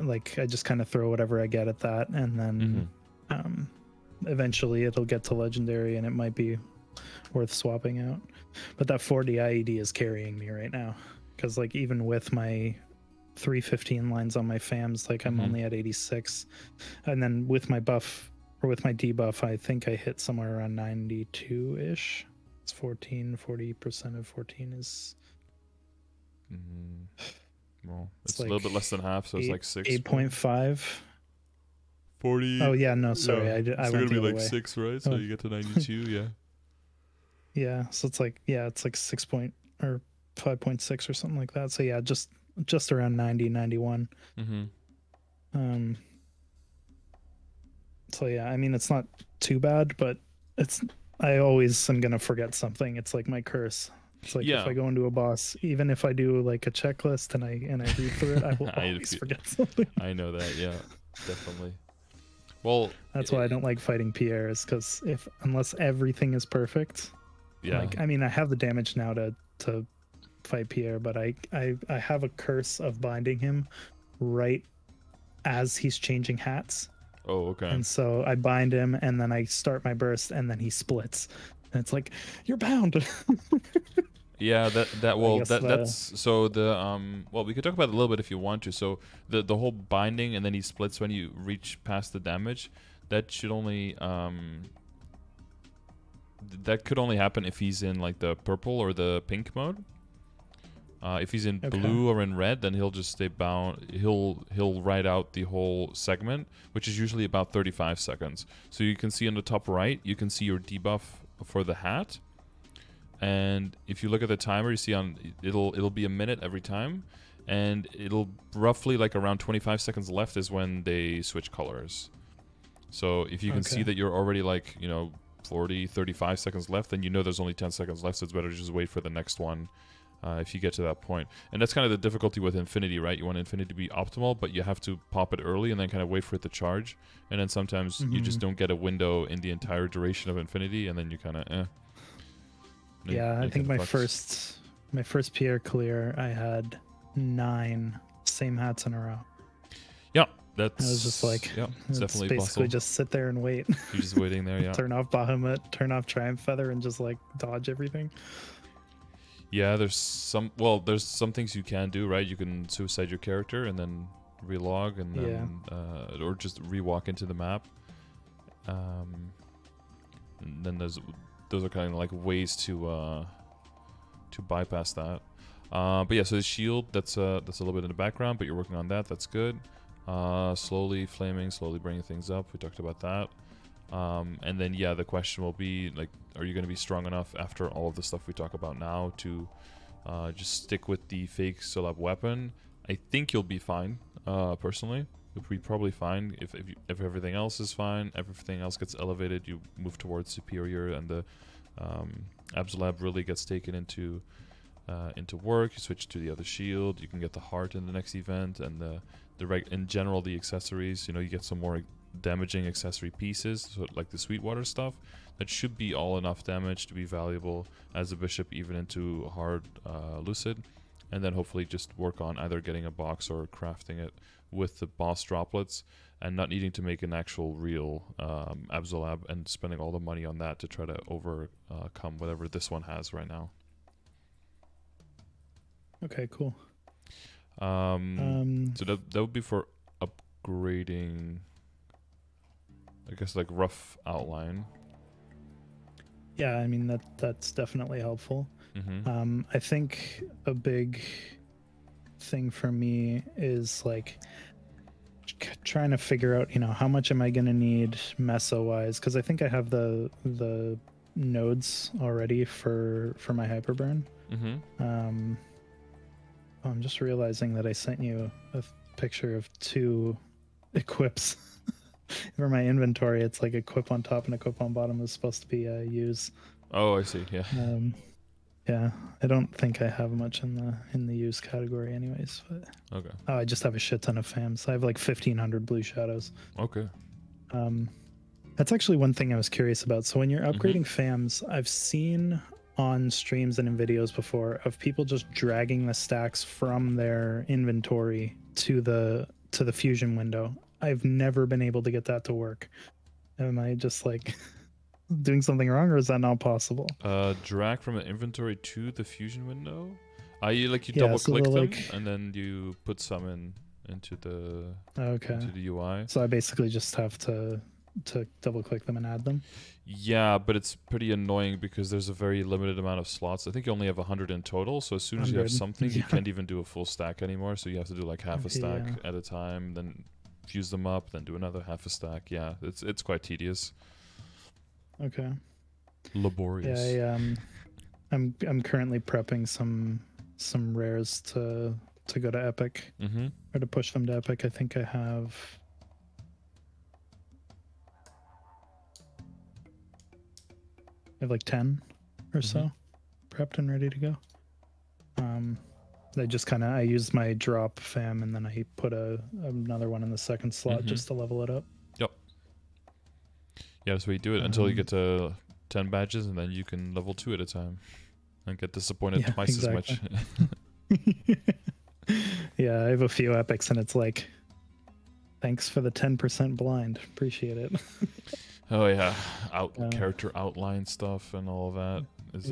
just kind of throw whatever I get at that, and then eventually it'll get to legendary and it might be worth swapping out. But that 40 IED is carrying me right now, because like even with my 315 lines on my FAMs, like I'm only at 86, and then with my buff or with my debuff, I think I hit somewhere around 92-ish. It's 40% of 14 is well, it's like a little bit less than half, so it's like 6 8.5 40. Oh yeah, no, sorry, I it's went gonna be the like other way. 6, right? So you get to 92. Yeah, so it's like 6 point or 5.6 or something like that. So yeah, just around 90, 91. So yeah, I mean, it's not too bad, but I always am gonna forget something. It's like my curse. It's like if I go into a boss, even if I do like a checklist and I read through it, I will always forget something. I know that, yeah, definitely. Well, that's why I don't like fighting Pierres, because unless everything is perfect. Yeah. Like, I mean, I have the damage now to fight Pierre, but I have a curse of binding him right as he's changing hats. Oh, okay. And so I bind him, and then I start my burst, and then he splits. And it's like, you're bound. Yeah, that's so the well, we could talk about it a little bit if you want to. So the whole binding and then he splits when you reach past the damage, that should only that could only happen if he's in like the purple or the pink mode. If he's in blue or in red, then he'll just stay bound. He'll ride out the whole segment, which is usually about 35 seconds. So you can see on the top right, you can see your debuff for the hat. And if you look at the timer, you see it'll be a minute every time, and it'll roughly like around 25 seconds left is when they switch colors. So if you can see that you're already like 40, 35 seconds left, then you know there's only 10 seconds left, so it's better to just wait for the next one if you get to that point. And that's kind of the difficulty with Infinity, right? You want Infinity to be optimal, but you have to pop it early and then kind of wait for it to charge. And then sometimes you just don't get a window in the entire duration of Infinity, and then you kind of Yeah, I think my first Pierre clear, I had 9 same hats in a row. Yeah, that's. I was just like, yeah, it's definitely basically possible. just sit there and wait. You're just waiting there, yeah. Turn off Bahamut, turn off Triumph Feather, and just like dodge everything. Yeah, there's some things you can do, right? You can suicide your character and then relog and then or just rewalk into the map. And then those are kind of like ways to bypass that. But yeah, so the shield that's a little bit in the background, but you're working on that. That's good. Slowly flaming, slowly bringing things up. We talked about that. And then yeah, the question will be like, are you going to be strong enough after all of the stuff we talk about now to just stick with the fake Solab weapon? I think you'll be fine. Personally, you'll be probably fine if everything else is fine. Everything else gets elevated. You move towards superior, and the Absolab really gets taken into work. You switch to the other shield. You can get the heart in the next event, and in general the accessories. You know, you get some more damaging accessory pieces, so like the Sweetwater stuff. That should be all enough damage to be valuable as a bishop, even into hard Lucid. And then hopefully just work on either getting a box or crafting it with the boss droplets, and not needing to make an actual real Absolab and spending all the money on that to try to overcome whatever this one has right now. Okay, cool. So that would be for upgrading, I guess, like rough outline. Yeah, I mean that's definitely helpful. I think a big thing for me is like trying to figure out, you know, how much am I going to need meso wise, because I think I have the nodes already for my hyperburn. I'm just realizing that I sent you a picture of 2 equips for my inventory. It's like equip on top and equip on bottom is supposed to be use. Oh, I see. Yeah. Yeah, I don't think I have much in the use category, anyways. But okay. Oh, I just have a shit ton of fams. I have like 1,500 blue shadows. Okay. That's actually one thing I was curious about. So when you're upgrading fams, I've seen on streams and in videos before of people just dragging the stacks from their inventory to the fusion window. I've never been able to get that to work. Am I just like doing something wrong, or is that not possible? Drag from an inventory to the fusion window. You double click them and then you put some into the into the UI. So I basically just have to double click them and add them. Yeah, but it's pretty annoying because there's a very limited amount of slots. I think you only have 100 in total, so as soon as you have something, you can't even do a full stack anymore. So you have to do like half a stack at a time, then fuse them up, then do another half a stack. Yeah, it's quite tedious. Okay. Laborious. Yeah, I'm currently prepping some rares to go to Epic, or to push them to Epic. I think I have like 10 or so prepped and ready to go. I just I used my drop fam, and then I put another one in the second slot just to level it up. Yep. Yeah, so you do it until you get to 10 badges, and then you can level 2 at a time and get disappointed twice as much. Yeah, I have a few epics, and it's like, thanks for the 10% blind. Appreciate it. Oh yeah, character outline stuff and all of that is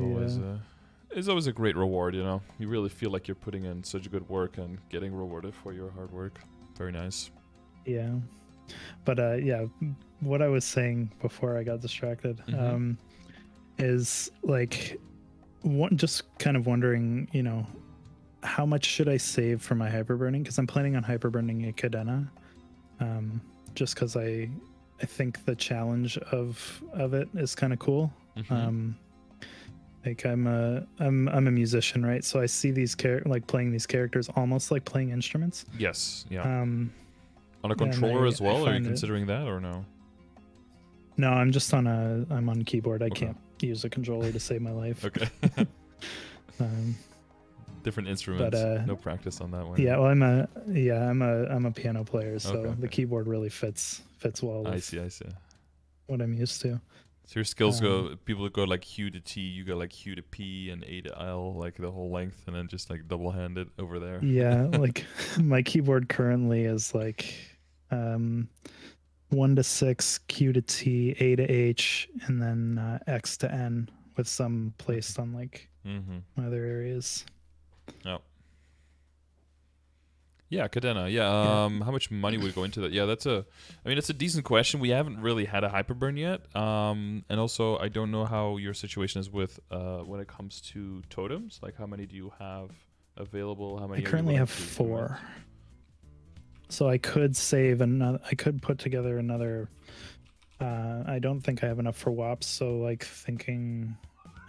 always a great reward. You know, you really feel like you're putting in such good work and getting rewarded for your hard work. Very nice. Yeah, but yeah, what I was saying before I got distracted is like, just kind of wondering, you know, how much should I save for my hyperburning? Because I'm planning on hyperburning a Cadena, just because I think the challenge of it is kind of cool. Like I'm a musician, right? So I see these playing these characters almost like playing instruments. Yes. Yeah. On a controller as well? Are you considering that or no? No, I'm just I'm on keyboard. I can't use a controller to save my life. Okay. Different instruments. But, no practice on that one. Yeah, well, I'm a piano player, so the keyboard really fits well. I see. What I'm used to. So your skills go, people go like Q to T, you go like Q to P and A to L, like the whole length, and then just like double-handed over there. Yeah, like my keyboard currently is like 1 to 6, Q to T, A to H, and then X to N with some placed on like other areas. Oh. Yeah, Cadena. Yeah. How much money would go into that? Yeah, it's a decent question. We haven't really had a hyperburn yet. And also, I don't know how your situation is with when it comes to totems. Like, how many do you have available? How many? I currently have 4. So I could save another. I could put together another. I don't think I have enough for WAPs. So like thinking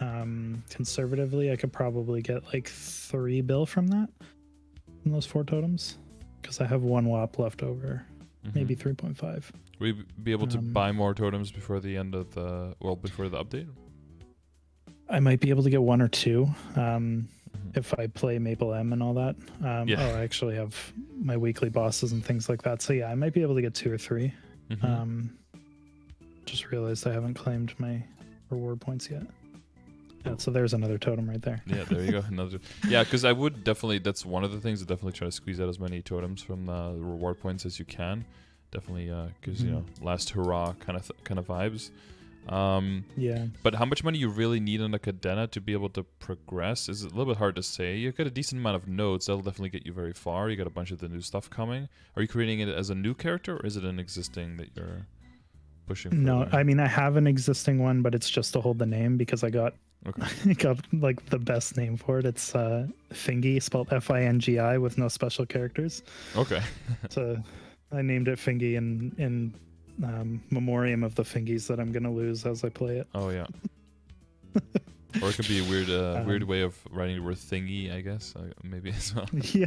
conservatively, I could probably get like 3 bill from that. From those 4 totems, because I have 1 WAP left over, maybe 3.5. Will you be able to buy more totems before the end of before the update? I might be able to get 1 or 2 if I play Maple M and all that. Oh, I actually have my weekly bosses and things like that. So yeah, I might be able to get 2 or 3. Just realized I haven't claimed my reward points yet. Yeah, so there's another totem right there. Yeah, there you go. Another. Yeah, because I would definitely. That's one of the things. I definitely try to squeeze out as many totems from the reward points as you can. Definitely, because you know, last hurrah kind of vibes. Yeah. But how much money you really need on a Cadena to be able to progress is a little bit hard to say. You've got a decent amount of nodes. That'll definitely get you very far. You got a bunch of the new stuff coming. Are you creating it as a new character, or is it an existing that you're pushing for? No, I mean I have an existing one, but it's just to hold the name because I got I got like the best name for it. It's Fingy, spelled Fingi with no special characters. Okay. So I named it Fingy in memoriam of the Fingies that I'm gonna lose as I play it. Oh yeah. Or it could be a weird way of writing the word thingy, I guess, maybe as well. Yeah.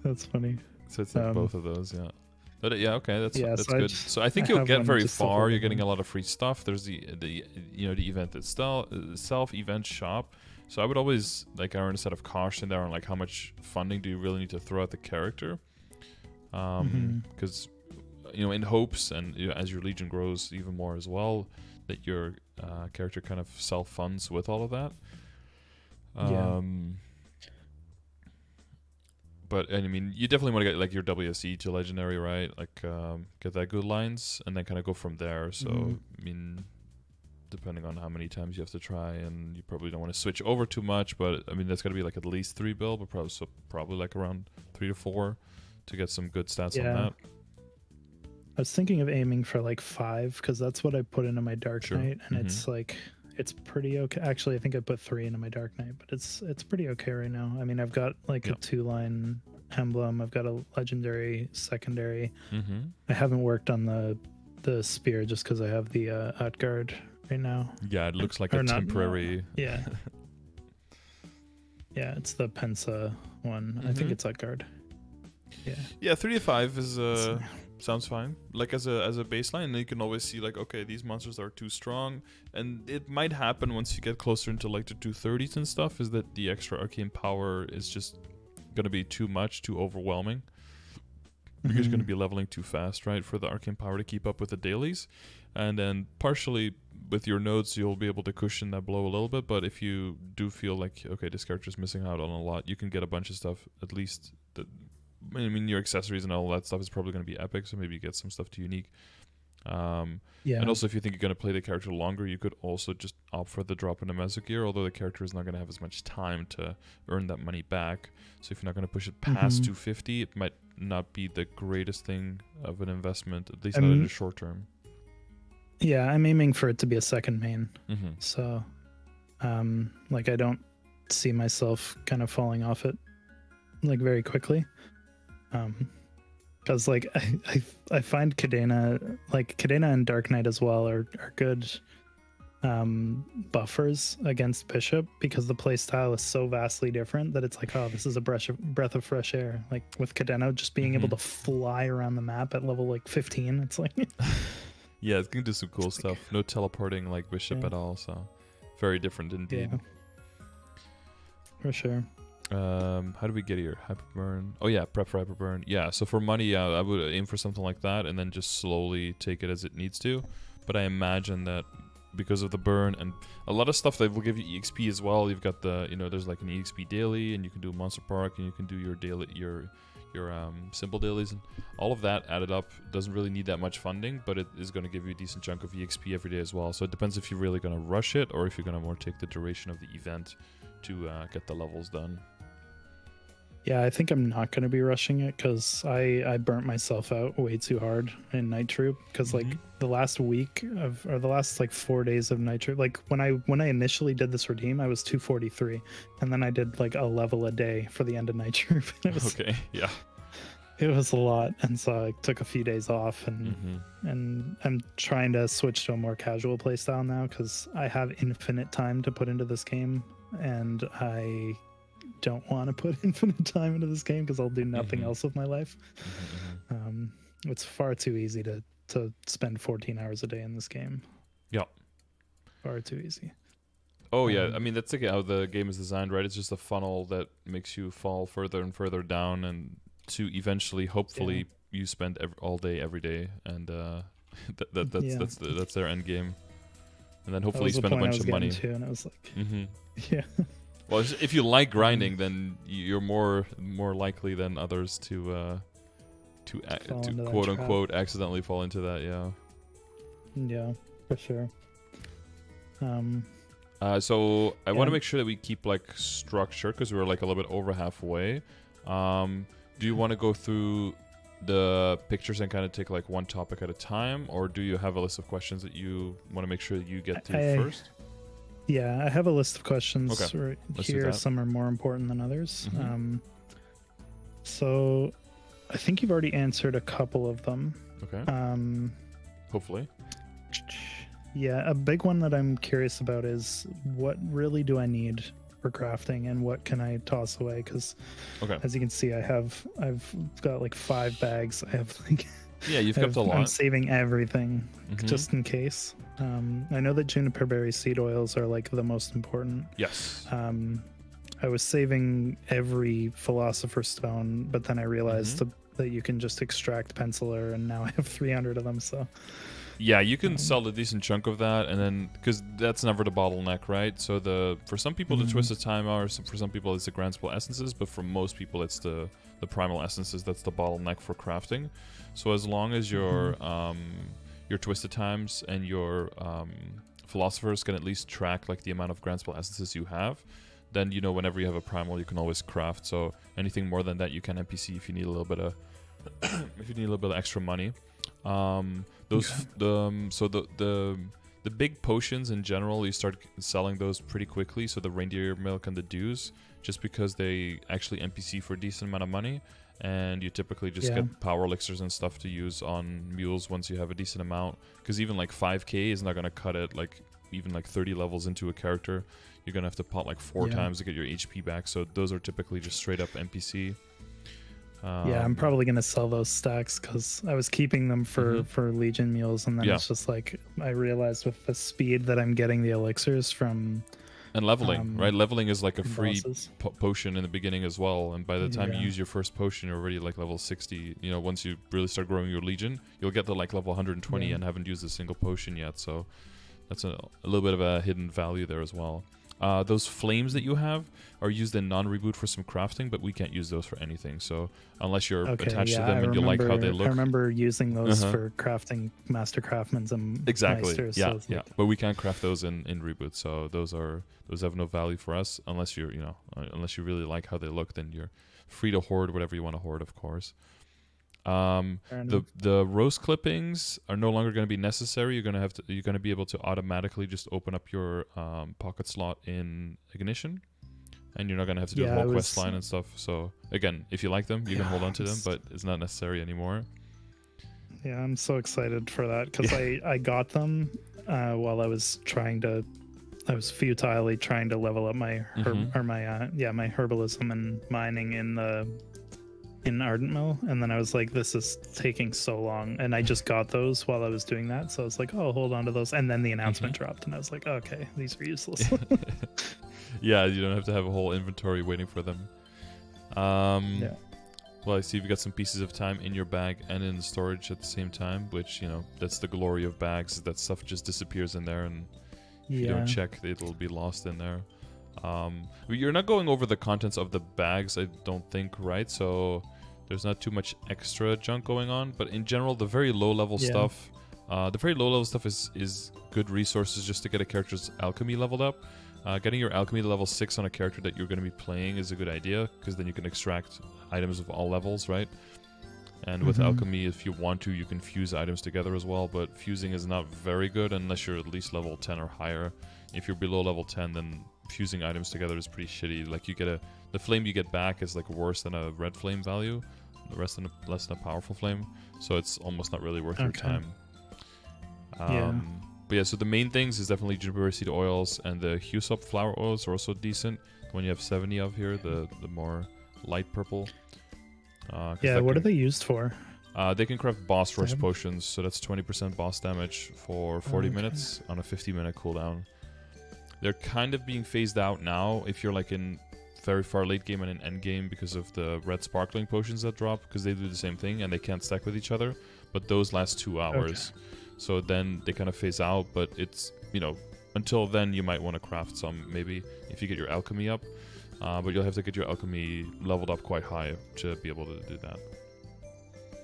That's funny. So it's like both of those, yeah. But yeah, okay, that's so good. So I think you'll get very far. You're getting a lot of free stuff. There's the event itself, event shop. So I would always like err on a set of caution there on like how much funding do you really need to throw at the character, because in hopes and as your legion grows even more as well, that your character kind of self funds with all of that. But I mean, you definitely want to get like your WSE to legendary, right? Like get that good lines and then kind of go from there. So I mean, depending on how many times you have to try, and you probably don't want to switch over too much. But I mean, that's got to be like at least 3 bill, but probably like around 3 to 4 to get some good stats on that. I was thinking of aiming for like 5 because that's what I put into my Dark Knight, and it's like it's pretty okay. Actually, I think I put 3 into my Dark Knight, but it's pretty okay right now. I mean, I've got like a 2-line emblem. I've got a legendary secondary. I haven't worked on the spear just because I have the Utgard right now. Yeah, it looks like a temporary. Yeah. Yeah, it's the Pensa one. I think it's Utgard. Yeah. Yeah, 3 to 5 is sounds fine. Like as a baseline, you can always see like, okay, these monsters are too strong, and it might happen once you get closer into like the 230s and stuff, is that the extra arcane power is just gonna be too much, too overwhelming, because you're gonna be leveling too fast, right, for the arcane power to keep up with the dailies. And then partially with your nodes, you'll be able to cushion that blow a little bit. But if you do feel like, okay, this character's missing out on a lot, you can get a bunch of stuff, at least I mean, your accessories and all that stuff is probably going to be epic, so maybe you get some stuff to unique. And also, if you think you're going to play the character longer, you could also just opt for the drop in the Meso gear, although the character is not going to have as much time to earn that money back. So if you're not going to push it past 250, it might not be the greatest thing of an investment, at least not in the short term. Yeah, I'm aiming for it to be a second main. So, like, I don't see myself kind of falling off it, like, very quickly. Because like I find Cadena and Dark Knight as well are good buffers against Bishop, because the play style is so vastly different that it's like, oh, this is a breath of fresh air. Like with Cadena just being able to fly around the map at level like 15, it's like yeah, it's gonna do some cool stuff. No teleporting like Bishop at all, so very different indeed. Yeah. For sure. How do we get here? Hyperburn. Oh yeah, prep for hyperburn. Yeah, so for money, I would aim for something like that, and then just slowly take it as it needs to. But I imagine that because of the burn and a lot of stuff that will give you EXP as well. You've got the, there's like an EXP daily, and you can do Monster Park, and you can do your daily, your simple dailies, and all of that added up doesn't really need that much funding, but it is going to give you a decent chunk of EXP every day as well. So it depends if you're really going to rush it or if you're going to more take the duration of the event to get the levels done. Yeah, I think I'm not going to be rushing it because I burnt myself out way too hard in Night Troop, because like the last week of, or the last like 4 days of Night Troop, like when I initially did this routine, I was 243, and then I did like a level a day for the end of Night Troop. It was, okay, yeah. It was a lot, and so I took a few days off, and I'm trying to switch to a more casual playstyle now because I have infinite time to put into this game, and I don't want to put infinite time into this game because I'll do nothing else with my life. It's far too easy to spend 14 hours a day in this game. Yeah, far too easy. Oh yeah, I mean that's like how the game is designed, right? It's just a funnel that makes you fall further and further down, and to eventually, hopefully, you spend all day, every day, and that's their end game. And then hopefully you spend a bunch of money. Too, and I was like, yeah. Well, if you like grinding, then you're more likely than others to quote unquote accidentally fall into that. Yeah, for sure. So I want to make sure that we keep like structure because we're like a little bit over halfway. Do you want to go through the pictures and kind of take like one topic at a time, or do you have a list of questions that you want to make sure that you get through first? Yeah, I have a list of questions right here. Some are more important than others. So I think you've already answered a couple of them. Okay. Hopefully. Yeah, a big one that I'm curious about is what really do I need for crafting, and what can I toss away? Because as you can see, I've got like 5 bags. I have like you've kept a lot. I'm saving everything just in case. I know that juniper berry seed oils are like the most important. Yes. I was saving every philosopher's stone, but then I realized that you can just extract penciler, and now I have 300 of them. So yeah, you can sell a decent chunk of that, and then because that's never the bottleneck, right? So for some people the Twisted Time are, for some people it's the Grand Spell essences, but for most people it's the primal essences that's the bottleneck for crafting. So as long as your Twisted Times and your philosophers can at least track like the amount of Grand Spell essences you have, then whenever you have a primal you can always craft. So anything more than that you can NPC if you need a little bit of extra money. The big potions in general, you start selling those pretty quickly. So the reindeer milk and the dews, just because they actually NPC for a decent amount of money, and you typically just get power elixirs and stuff to use on mules once you have a decent amount. Because even like 5k is not going to cut it. Like even like 30 levels into a character, you're going to have to pot like 4 times to get your HP back. So those are typically just straight up NPC. I'm probably gonna sell those stacks because I was keeping them for Legion mules, and then it's just like I realized with the speed that I'm getting the elixirs from and leveling, right? Leveling is like a free potion in the beginning as well, and by the time you use your first potion, you're already like level 60. Once you really start growing your Legion, you'll get to like level 120 and haven't used a single potion yet. So that's a little bit of a hidden value there as well. Those flames that you have are used in non-reboot for some crafting, but we can't use those for anything. So unless you're attached to them and you like how they look. I remember using those for crafting Master Craftsmans and Meisters. Yeah, so but we can't craft those in reboot. So those have no value for us unless you're unless you really like how they look. Then you're free to hoard whatever you want to hoard, of course. The rose clippings are no longer going to be necessary. You're going to be able to automatically just open up your pocket slot in Ignition, and you're not going to have to do a whole quest line and stuff. So again, if you like them, you can hold on to them, but it's not necessary anymore. Yeah, I'm so excited for that because I got them while I was futilely trying to level up my my herbalism and mining in Ardent Mill, and then I was like, this is taking so long, and I just got those while I was doing that, so I was like, oh, hold on to those, and then the announcement dropped, and I was like, okay, these are useless. Yeah, you don't have to have a whole inventory waiting for them. Yeah. Well, I see you've got some pieces of time in your bag and in storage at the same time, which, you know, that's the glory of bags, is that stuff just disappears in there, and if you don't check, it'll be lost in there. You're not going over the contents of the bags, I don't think, right? So there's not too much extra junk going on, but in general, the very low-level stuff, is good resources just to get a character's alchemy leveled up. Getting your alchemy to level 6 on a character that you're going to be playing is a good idea, because then you can extract items of all levels, right? And with alchemy, if you want to, you can fuse items together as well, but fusing is not very good unless you're at least level 10 or higher. If you're below level 10, then fusing items together is pretty shitty. Like, you get the flame you get back is like worse than a red flame value, the rest than less than a powerful flame, so it's almost not really worth your time. But yeah, so the main things is definitely juniper seed oils, and the Husop flower oils are also decent. The one you have 70 of here, the more light purple. Yeah, what are they used for? They can craft boss rush potions, so that's 20% boss damage for 40 minutes on a 50-minute cooldown. They're kind of being phased out now if you're like in very far late game and in end game, because of the red sparkling potions that drop, because they do the same thing and they can't stack with each other, but those last 2 hours. So then they kind of phase out, but it's, you know, until then you might want to craft some, maybe, if you get your alchemy up. But you'll have to get your alchemy leveled up quite high to be able to do that.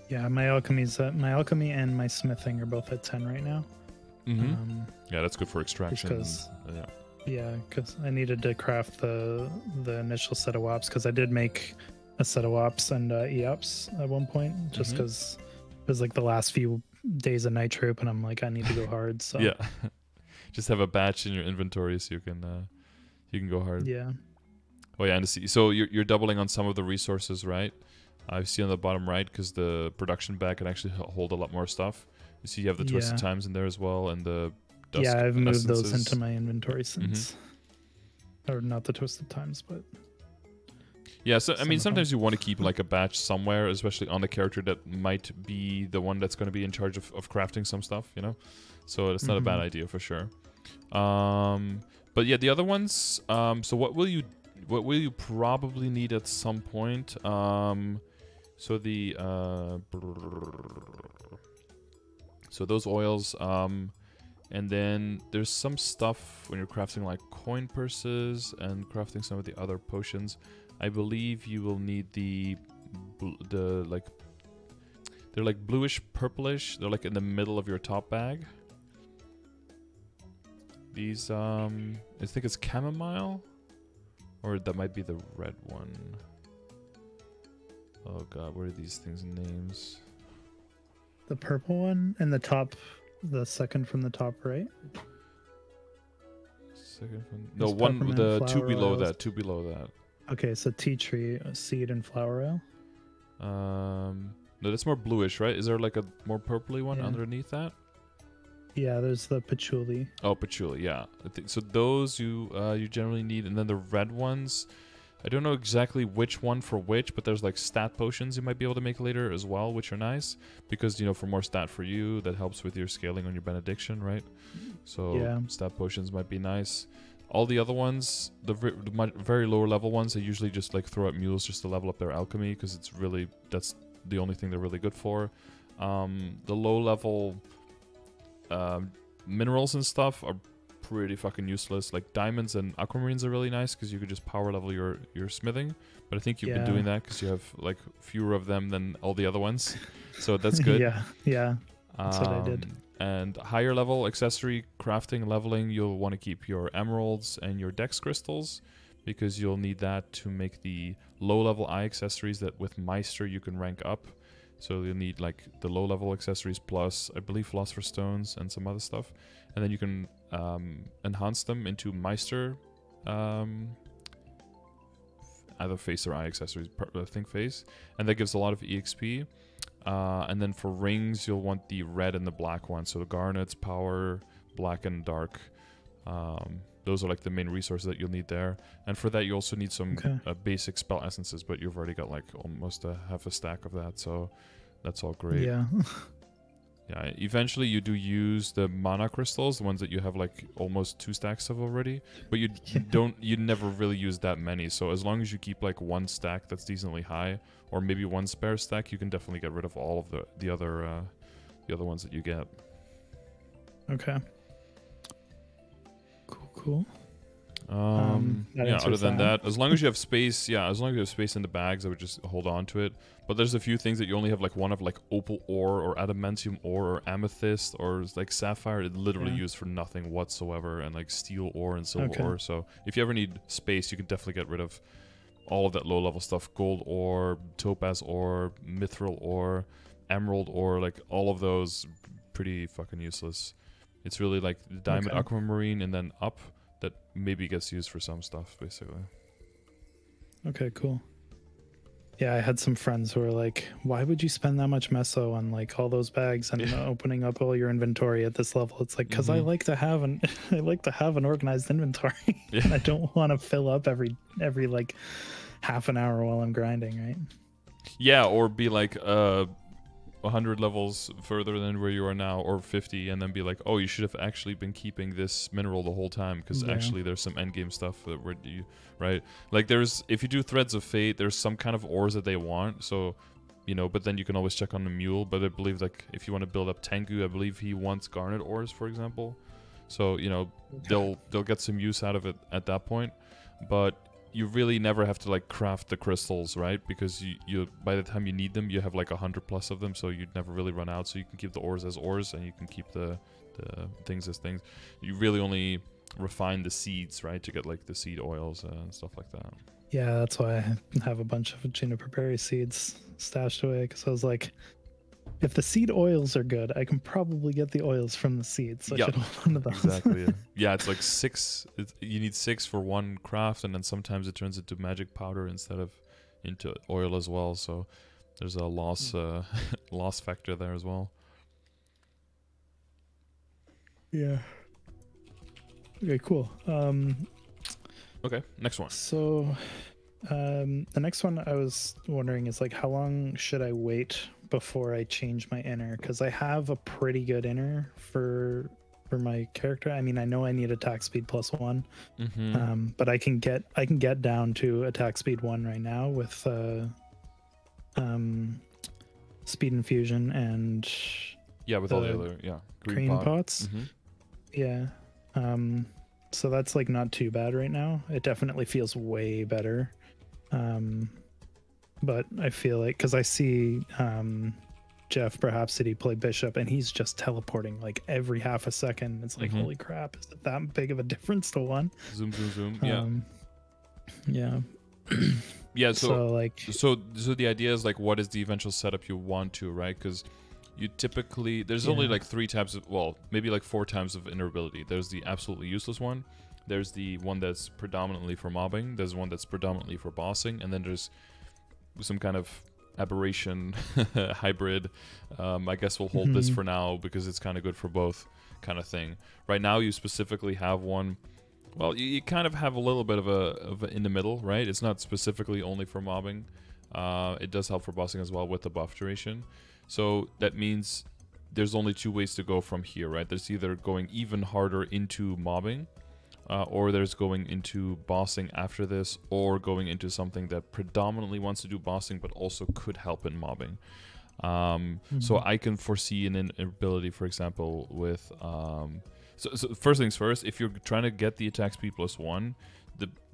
Yeah, my alchemy and my smithing are both at 10 right now. Yeah, that's good for extraction. Yeah, because I needed to craft the initial set of wops, because I did make a set of wops and EOPs at one point, just because it was like the last few days of night troop, and I'm like, I need to go hard. So yeah, just have a batch in your inventory so you can go hard. Yeah. Oh yeah, and so you're doubling on some of the resources, right? I see on the bottom right, because the production bag can actually hold a lot more stuff. You see you have the Twisted Times in there as well, and the Dusk I've moved those essences into my inventory since. Or not the Twisted Times, but yeah, so I mean, sometimes you want to keep like a batch somewhere, especially on the character that might be the one that's going to be in charge of crafting some stuff, you know? So it's not a bad idea for sure. But yeah, the other ones, so what will you probably need at some point? So the so those oils, and then there's some stuff when you're crafting like coin purses and crafting some of the other potions. I believe you will need the like, they're like bluish purplish. They're like in the middle of your top bag. These I think it's chamomile, or that might be the red one. Oh god, what are these things' names? the purple one and the top, the second from the top right. Second from no one, the two below oils. that, two below that. Okay, so tea tree, seed, and flower oil. No, that's more bluish, right? Is there like a more purpley one underneath that? Yeah, there's the patchouli. Oh, patchouli, yeah. I think so. Those you generally need, and then the red ones. I don't know exactly which one for which, but there's like stat potions you might be able to make later as well, which are nice because, you know, for more stat for you, that helps with your scaling on your benediction, right? So stat potions might be nice. All the other ones, the very lower level ones, they usually just like throw out mules just to level up their alchemy because it's really, that's the only thing they're really good for. The low level minerals and stuff are pretty fucking useless. Like diamonds and aquamarines are really nice because you could just power level your smithing, but I think you've been doing that because you have like fewer of them than all the other ones, so that's good. yeah that's what I did. And higher level accessory crafting leveling, you'll want to keep your emeralds and your dex crystals because you'll need that to make the low level eye accessories that with Meister you can rank up. So you'll need like the low level accessories plus I believe philosopher's stones and some other stuff, and then you can enhance them into Meister either face or eye accessories, I think face, and that gives a lot of EXP. And then for rings you'll want the red and the black one, so the garnets, power, black and dark. Those are like the main resources that you'll need there, and for that you also need some basic spell essences, but you've already got like almost half a stack of that, so that's all great. Yeah, eventually you do use the mana crystals, the ones that you have like almost 2 stacks of already, but you never really use that many. So as long as you keep like 1 stack that's decently high, or maybe 1 spare stack, you can definitely get rid of all of the other ones that you get. Okay. Cool. Yeah, other than that, as long as you have space, as long as you have space in the bags, I would just hold on to it. But there's a few things that you only have like one of, like opal ore or adamantium ore or amethyst or like sapphire. It literally used for nothing whatsoever, and like steel ore and silver ore. So if you ever need space, you can definitely get rid of all of that low level stuff. Gold ore, topaz ore, mithril ore, emerald ore, like all of those pretty fucking useless. It's really like the diamond, aquamarine, and then up that maybe gets used for some stuff, basically. Okay, cool. Yeah, I had some friends who were like, why would you spend that much meso on like all those bags and opening up all your inventory at this level? It's like, because I like to have an organized inventory. And I don't want to fill up every like half an hour while I'm grinding, right? Yeah, or be like 100 levels further than where you are now, or 50, and then be like, oh, you should have actually been keeping this mineral the whole time, because actually there's some endgame stuff that right? Like if you do Threads of Fate, there's some kind of ores that they want, so, but then you can always check on the mule. But I believe like if you want to build up Tengu, I believe he wants garnet ores, for example. So, they'll get some use out of it at that point. But you really never have to like craft the crystals, right? Because you by the time you need them, you have like 100+ of them, so you'd never really run out. So you can keep the ores as ores, and you can keep the things as things. You really only refine the seeds, right, to get like the seed oils and stuff like that. Yeah, that's why I have a bunch of juniper berry seeds stashed away, because I was like, if the seed oils are good, I can probably get the oils from the seeds. So I should hold on to those. Exactly. Yeah, it's like 6. You need 6 for 1 craft, and then sometimes it turns into magic powder instead of into oil as well. So there's a loss factor there as well. Yeah. Okay, cool. Okay, next one. So the next one I was wondering is like, how long should I wait before I change my inner? Because I have a pretty good inner for my character. I mean, I know I need attack speed +1, but I can get down to attack speed 1 right now with speed infusion and with all the other green pots. So that's like not too bad right now. It definitely feels way better. But I feel like, because I see Jeff perhaps did he play Bishop, and he's just teleporting like every half a second. It's like, holy crap, is it that big of a difference to 1? Zoom. Yeah. So the idea is like, what is the eventual setup you want to, right? Because you typically, there's only like 3 types of, maybe like 4 types of inner ability. There's the absolutely useless one. There's the one that's predominantly for mobbing. There's one that's predominantly for bossing, and then there's some kind of aberration hybrid. I guess we'll hold this for now because it's kind of good for both, kind of thing. Right now, you specifically have one. Well, you kind of have a little bit of a in the middle, right? It's not specifically only for mobbing. It does help for bossing as well with the buff duration. So that means there's only 2 ways to go from here, right? There's either going even harder into mobbing, or there's going into bossing after this, or going into something that predominantly wants to do bossing but also could help in mobbing. So I can foresee an ability, for example, with so first things first, if you're trying to get the attack speed +1,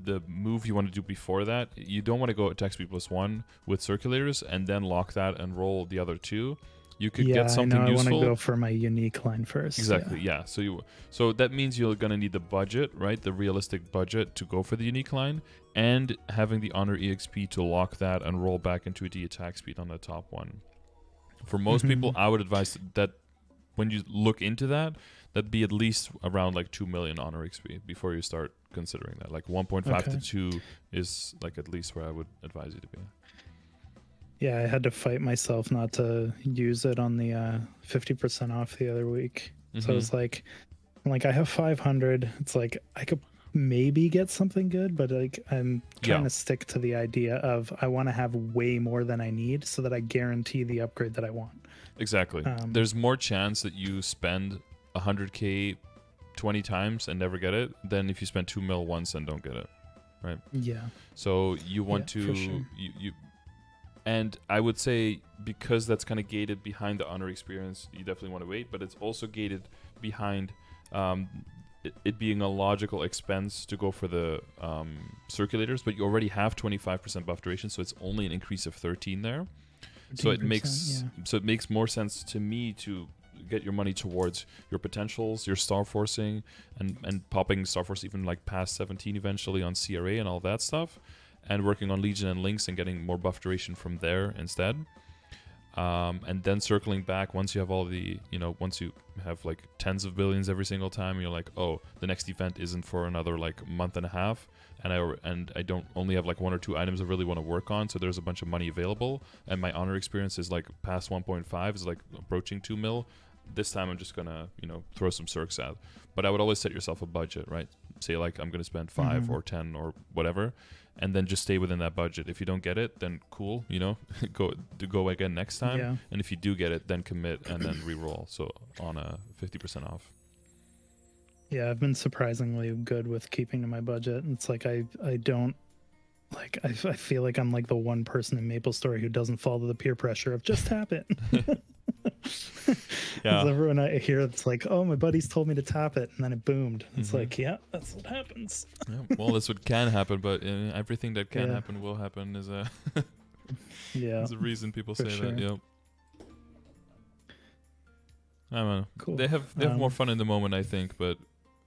the move you want to do before that, you don't want to go attack speed +1 with circulators and then lock that and roll the other 2. You could get something useful. I want to go for my unique line first. Exactly, yeah. So that means you're going to need the budget, right? The realistic budget to go for the unique line, and having the honor EXP to lock that and roll back into the attack speed on the top one. For most people, I would advise that when you look into that, that'd be at least around like 2 million honor XP before you start considering that. Like 1.5 to 2 is like at least where I would advise you to be. Yeah, I had to fight myself not to use it on the 50% off the other week. So I was like, I have 500. It's like I could maybe get something good, but like I'm trying Yeah. to stick to the idea of I want to have way more than I need so that I guarantee the upgrade that I want. Exactly. There's more chance that you spend 100k 20 times and never get it than if you spend 2 mil once and don't get it, right? Yeah. So you want to for sure. you and I would say because that's kind of gated behind the honor experience, you definitely want to wait, but it's also gated behind it being a logical expense to go for the circulators, but you already have 25% buff duration, so it's only an increase of 13 there. So it makes more sense to me to get your money towards your potentials, your star forcing, and popping star force even like past 17 eventually on CRA and all that stuff, and working on Legion and Links and getting more buff duration from there instead. And then circling back once you have all the, once you have like tens of billions every single time, and you're like, oh, the next event isn't for another like month and a half, and I don't only have like 1 or 2 items I really want to work on, so there's a bunch of money available, and my honor experience is like past 1.5, is like approaching 2 mil. This time I'm just gonna, throw some circs out. But I would always set yourself a budget, right? Say like I'm gonna spend 5 or 10 or whatever, and then just stay within that budget. If you don't get it, then cool, go again next time. Yeah. And if you do get it, then commit and then re-roll. So on a 50% off. Yeah, I've been surprisingly good with keeping to my budget. It's like I don't like I feel like I'm like the one person in MapleStory who doesn't fall to the peer pressure of just tap it. Yeah. Everyone I hear, it's like, oh, my buddies told me to tap it, and then it boomed. It's like, yeah, that's what happens. Yeah, well, that's what can happen, but everything that can happen will happen is a is a reason people say that. Yep. I don't know. Cool. They have more fun in the moment, I think, but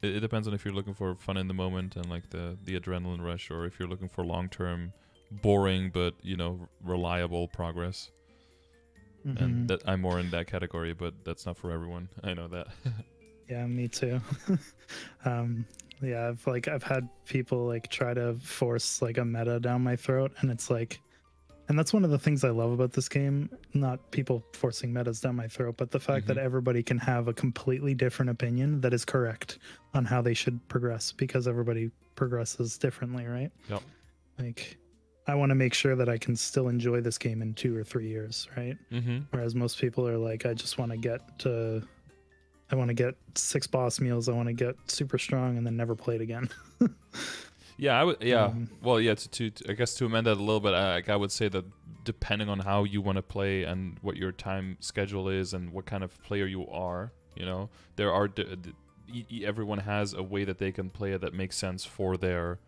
it depends on if you're looking for fun in the moment and like the adrenaline rush, or if you're looking for long-term, boring but reliable progress. And that I'm more in that category, but that's not for everyone. I know that. Yeah, me too. Yeah, I've had people like try to force like a meta down my throat, and it's like, and that's one of the things I love about this game, not people forcing metas down my throat, but the fact that everybody can have a completely different opinion that is correct on how they should progress, because everybody progresses differently, right? Yep. Like, I want to make sure that I can still enjoy this game in 2 or 3 years, right? Whereas most people are like, I just want to get 6 boss meals, I want to get super strong, and then never play it again. Yeah, I would. Yeah, well, yeah. To I guess to amend that a little bit, I would say that depending on how you want to play and what your time schedule is and what kind of player you are, there are everyone has a way that they can play it that makes sense for their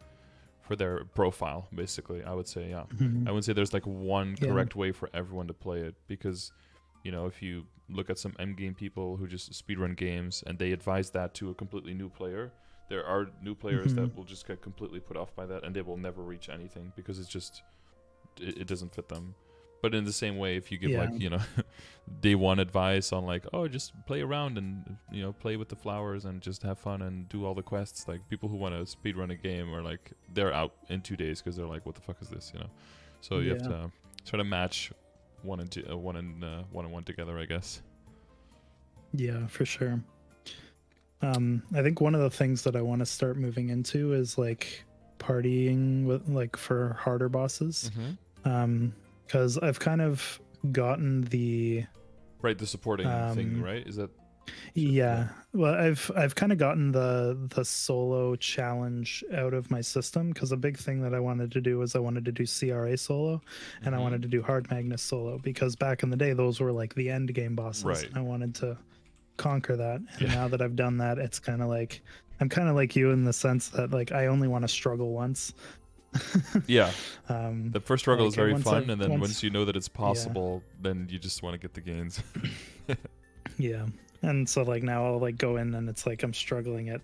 profile, basically. I would say, yeah. I wouldn't say there's like one correct way for everyone to play it, because if you look at some endgame people who just speedrun games and they advise that to a completely new player, there are new players that will just get completely put off by that, and they will never reach anything because it's just it doesn't fit them. But in the same way, if you give like day one advice on like, oh, just play around and play with the flowers and just have fun and do all the quests, like people who want to speedrun a game are like, they're out in 2 days because they're like, what the fuck is this, So you have to try to match one and one together, I guess. Yeah, for sure. I think one of the things that I want to start moving into is like partying with like for harder bosses. Because I've kind of gotten the supporting thing, right? Is that? Yeah. Well, I've kind of gotten the solo challenge out of my system, because a big thing that I wanted to do was I wanted to do CRA solo, and I wanted to do Hard Magnus solo, because back in the day those were like the end game bosses. Right. And I wanted to conquer that, and now that I've done that, it's kind of like I'm kind of like you in the sense that like I only want to struggle once. Yeah. The first struggle is very fun, and then once you know that it's possible, then you just want to get the gains. Yeah. And so like now I'll like go in and it's like I'm struggling at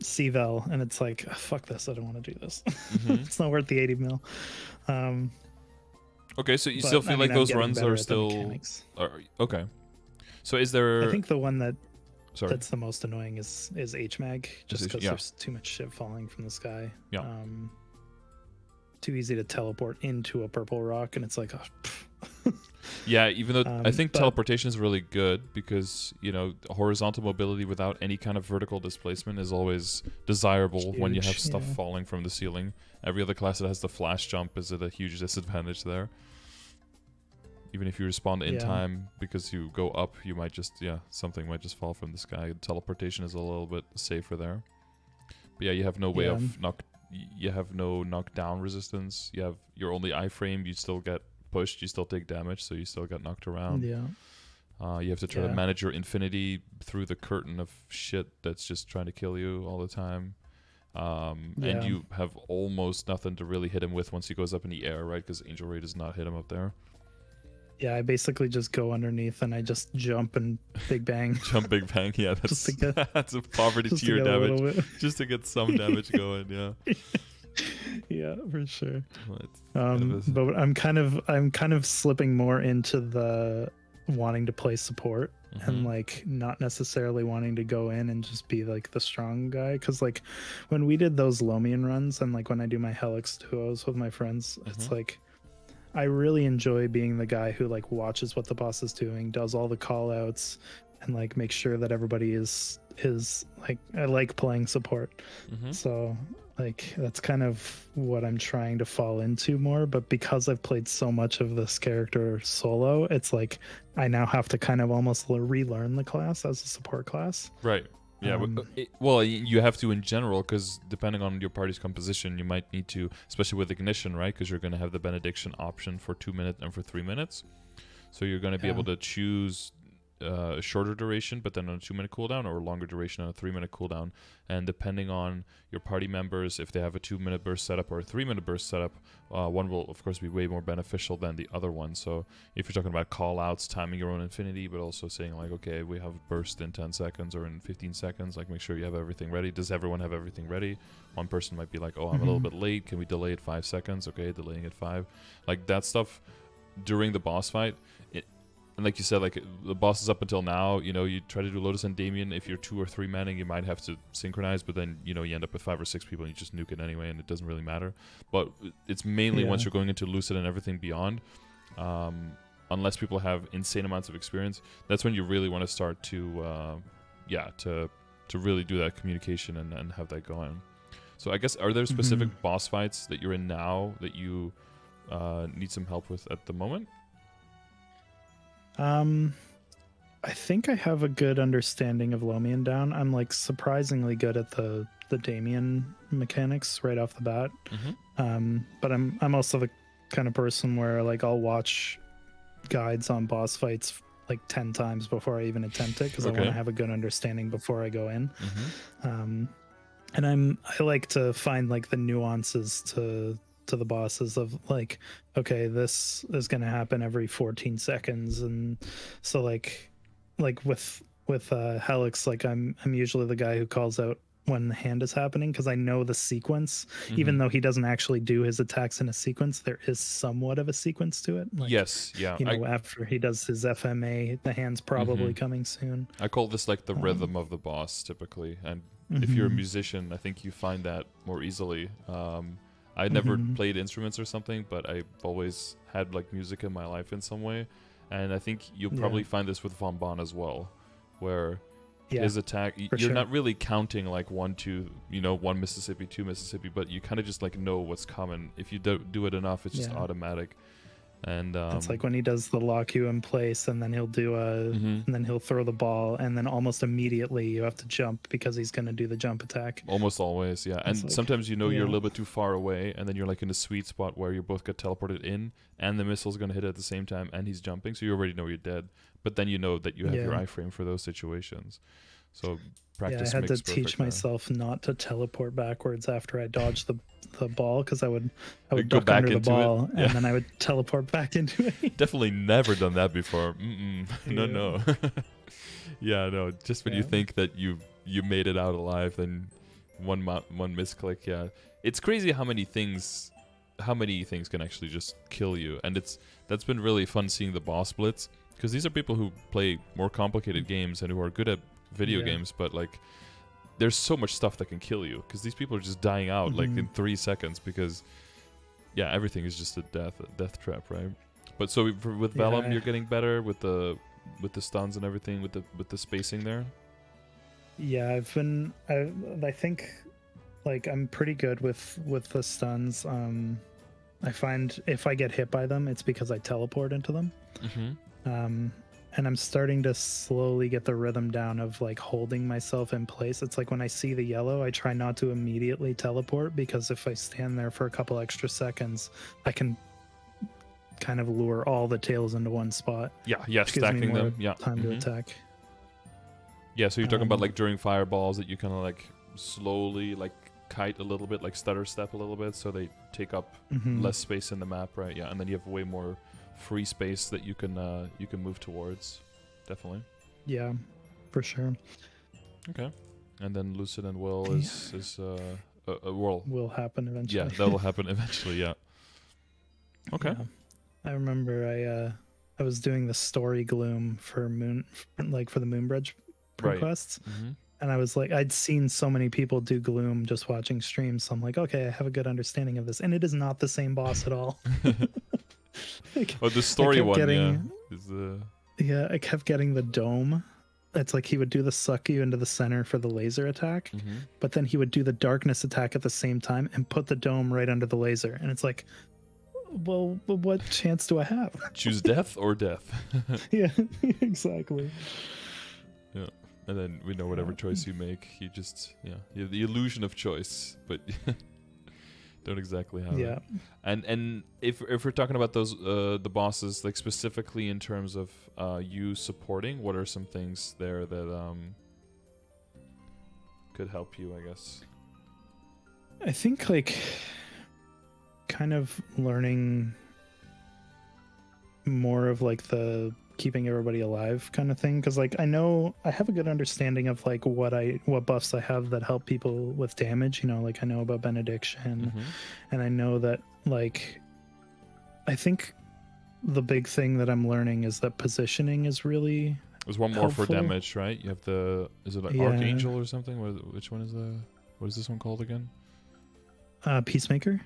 CVEL, and it's like, oh, fuck this, I don't want to do this. It's not worth the 80 mil. Okay, so you still feel like those runs are still okay. So is there? I think the one that's the most annoying is HMAG, just because there's too much shit falling from the sky. Yeah. Too easy to teleport into a purple rock, and it's like, oh, Yeah, even though I think but teleportation is really good because, horizontal mobility without any kind of vertical displacement is always desirable when you have huge, stuff yeah. falling from the ceiling. Every other class that has the flash jump is at a huge disadvantage there. Even if you respond in Yeah. time, because you go up, you might just, something might just fall from the sky. Teleportation is a little bit safer there. But yeah, you have no way of you have no knockdown resistance. You have your only iframe, you still get pushed, you still take damage, so you still get knocked around. Yeah. You have to try to manage your infinity through the curtain of shit that's just trying to kill you all the time. And you have almost nothing to really hit him with once he goes up in the air, right? Because Angel Ray does not hit him up there. Yeah, I basically just go underneath and I just jump and big bang. Jump big bang, yeah. That's, that's a poverty tier damage. Just to get some damage going, yeah. Yeah, for sure. But I'm kind of slipping more into the wanting to play support and like not necessarily wanting to go in and just be like the strong guy, because like when we did those Lomian runs and like when I do my Helix duos with my friends, it's like I really enjoy being the guy who like watches what the boss is doing, does all the call outs, and like make sure that everybody is like, I like playing support. So like that's kind of what I'm trying to fall into more. But because I've played so much of this character solo, it's like I now have to kind of almost relearn the class as a support class. Right. Yeah, well, you have to in general, because depending on your party's composition, you might need to, especially with Ignition, right? Because you're going to have the Benediction option for 2 minutes and for 3 minutes. So you're going to be able to choose a shorter duration, but then on a 2-minute cooldown, or a longer duration on a 3-minute cooldown. And depending on your party members, if they have a 2-minute burst setup or a 3-minute burst setup, one will, of course, be way more beneficial than the other one. So if you're talking about call-outs, timing your own infinity, but also saying like, okay, we have burst in 10 seconds or in 15 seconds, like make sure you have everything ready. Does everyone have everything ready? One person might be like, oh, I'm a little bit late. Can we delay it 5 seconds? Okay, delaying it 5. Like that stuff during the boss fight. And like you said, like the bosses up until now, you try to do Lotus and Damien. If you're 2 or 3 manning, you might have to synchronize, but then, you end up with 5 or 6 people and you just nuke it anyway, and it doesn't really matter. But it's mainly once you're going into Lucid and everything beyond, unless people have insane amounts of experience, that's when you really want to start to really do that communication and have that going. So I guess, are there specific boss fights that you're in now that you need some help with at the moment? I think I have a good understanding of Lomian down. I'm like surprisingly good at the Damien mechanics right off the bat. But I'm also the kind of person where like I'll watch guides on boss fights like 10 times before I even attempt it, because I want to have a good understanding before I go in. And I like to find like the nuances to the bosses of like, okay, this is going to happen every 14 seconds. And so like with Helix, like I'm usually the guy who calls out when the hand is happening, because I know the sequence. Even though he doesn't actually do his attacks in a sequence, there is somewhat of a sequence to it. Like, yes, yeah. After he does his FMA, the hand's probably coming soon. I call this like the rhythm of the boss typically, and if you're a musician, I think you find that more easily. I never played instruments or something, but I've always had like music in my life in some way, and I think you'll probably find this with Von Bon as well, where his attack, you're not really counting like 1, 2, 1 Mississippi, 2 Mississippi, but you kind of just like know what's coming. If you do it enough, it's just automatic. And it's like when he does the lock you in place, and then he'll do and then he'll throw the ball, and then almost immediately you have to jump because he's going to do the jump attack. Almost always, yeah. And like, sometimes you're a little bit too far away, and then you're like in a sweet spot where you both get teleported in, and the missile's going to hit at the same time, and he's jumping, so you already know you're dead. But then you know that you have your iframe for those situations. So practice. I had to teach myself not to teleport backwards after I dodged the ball, because I would go duck back under the into ball it. and then I would teleport back into it. Definitely never done that before. No. Yeah, no. Just when you think that you made it out alive, then one misclick. Yeah, it's crazy how many things can actually just kill you, and that's been really fun seeing the boss blitz, because these are people who play more complicated games and who are good at video games, but like there's so much stuff that can kill you, because these people are just dying out like in 3 seconds, because everything is just a death trap, right? But so with Yeah, Vellum, you're getting better with the stuns and everything, with the spacing there. Yeah, I think like I'm pretty good with the stuns. I find if I get hit by them, it's because I teleport into them. And I'm starting to slowly get the rhythm down of like holding myself in place. It's like when I see the yellow, I try not to immediately teleport, because if I stand there for a couple extra seconds, I can kind of lure all the tails into one spot. Yeah, stacking them. Yeah, time to attack. Yeah, so you're talking about like during fireballs that you kind of like slowly like kite a little bit, like stutter step a little bit, so they take up less space in the map, right? Yeah, and then you have way more free space that you can move towards. Definitely. Yeah, for sure. Okay, and then Lucid and Will is will happen eventually. Yeah, that will happen eventually. Yeah. Okay. Yeah. I remember I was doing the story gloom for the Moonbridge quests. And I was like, I'd seen so many people do gloom just watching streams, so I'm like, okay, I have a good understanding of this, and it is not the same boss at all. The story one, I kept getting the dome. It's like he would do the suck you into the center for the laser attack, but then he would do the darkness attack at the same time and put the dome right under the laser, and it's like, well, what chance do I have? Choose death or death. Yeah, exactly. Yeah, and then we know whatever choice you make, you just you have the illusion of choice, but don't exactly have it. And if we're talking about those the bosses, like specifically in terms of you supporting, what are some things there that could help you, I guess? I think like kind of learning more of like the keeping everybody alive kind of thing, because like I know I have a good understanding of like what buffs I have that help people with damage, like I know about benediction, and I know that like I think the big thing that I'm learning is that positioning is really there's one more helpful for damage, right? You have is it like Archangel or something? Which one is what is this one called again? Peacemaker,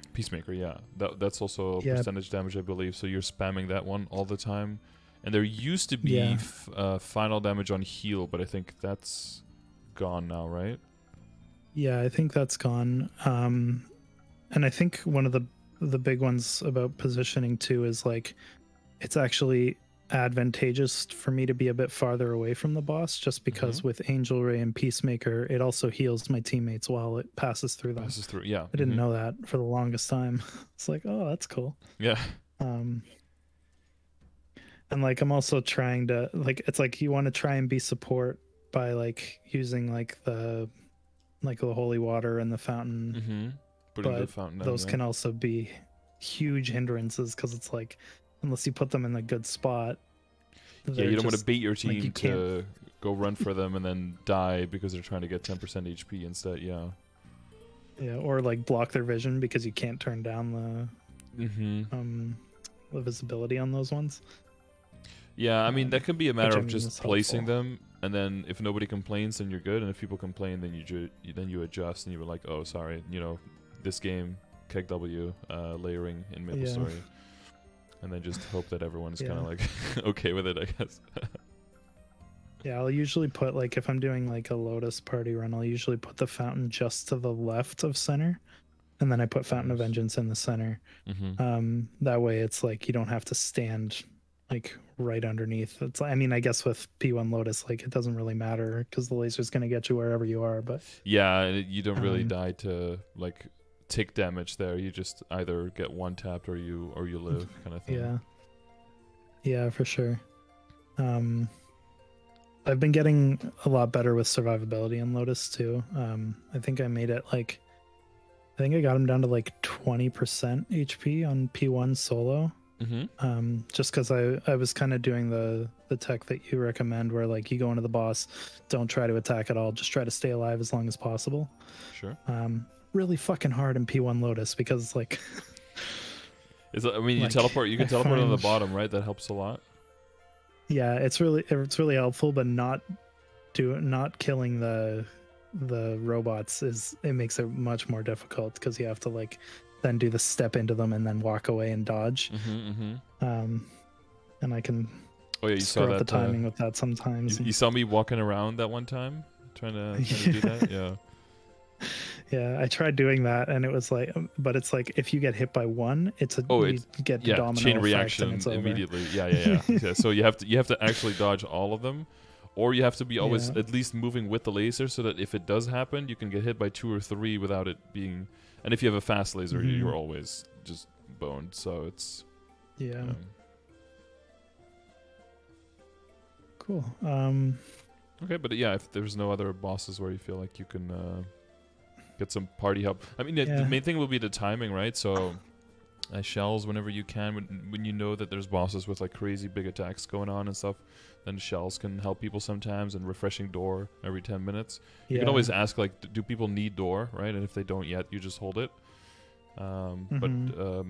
yeah. That's also percentage damage, I believe. So you're spamming that one all the time. And there used to be final damage on heal, but I think that's gone now, right? Yeah, I think that's gone. And I think one of the big ones about positioning too is like it's actually advantageous for me to be a bit farther away from the boss, just because with Angel Ray and Peacemaker, it also heals my teammates while it passes through them. Yeah. I didn't know that for the longest time. It's like, oh, that's cool. Yeah. And like I'm also trying to like, it's like you want to try and be support by like using like the holy water and the fountain. Putting but the fountain down, those can also be huge hindrances, because it's like unless you put them in a good spot. Yeah, you don't want to bait your team to go run for them and then die because they're trying to get 10% HP instead. Yeah, or like block their vision because you can't turn down the visibility on those ones. Yeah, I mean that could be a matter of just placing them, and then if nobody complains, then you're good, and if people complain, then you adjust, and you were like, oh, sorry, this game KegW layering in MapleStory. And then just hope that everyone's kind of like okay with it, I guess. Yeah, I'll usually put like if I'm doing like a Lotus party run, I'll usually put the fountain just to the left of center, and then I put Fountain of Vengeance in the center. That way, it's like you don't have to stand like right underneath. It's I mean, I guess with P1 Lotus, like it doesn't really matter because the laser's gonna get you wherever you are. But yeah, you don't really die to like take damage there. You just either get one tapped or you live, kind of thing. Yeah, for sure. I've been getting a lot better with survivability in Lotus too. I think I made it like I got him down to like 20% HP on P1 solo. Just because I was kind of doing the tech that you recommend, where like you go into the boss, don't try to attack at all, just try to stay alive as long as possible. Sure. Really fucking hard in P1 Lotus because like you teleport. You can teleport on the bottom, right? That helps a lot. Yeah, it's really helpful, but not killing the the robots it makes it much more difficult because you have to like then do the step into them and then walk away and dodge. And I can Oh yeah, you saw screw up that the timing with that sometimes. You saw me walking around that one time trying to do that. Yeah. Yeah, I tried doing that, and it was like, but it's like if you get hit by one, you get the domino chain effect reaction and it's over. immediately. Yeah. So you have to actually dodge all of them, or you have to be always at least moving with the laser so that if it does happen, you can get hit by 2 or 3 without it being. And if you have a fast laser, you're always just boned. So it's cool. Okay, but yeah, if there's no other bosses where you feel like you can get some party help. I mean, the main thing will be the timing, right? So shells whenever you can, when you know that there's bosses with like crazy big attacks going on and stuff, then shells can help people sometimes, and refreshing door every 10 minutes. You can always ask, like, do people need door, right? And if they don't yet, you just hold it. But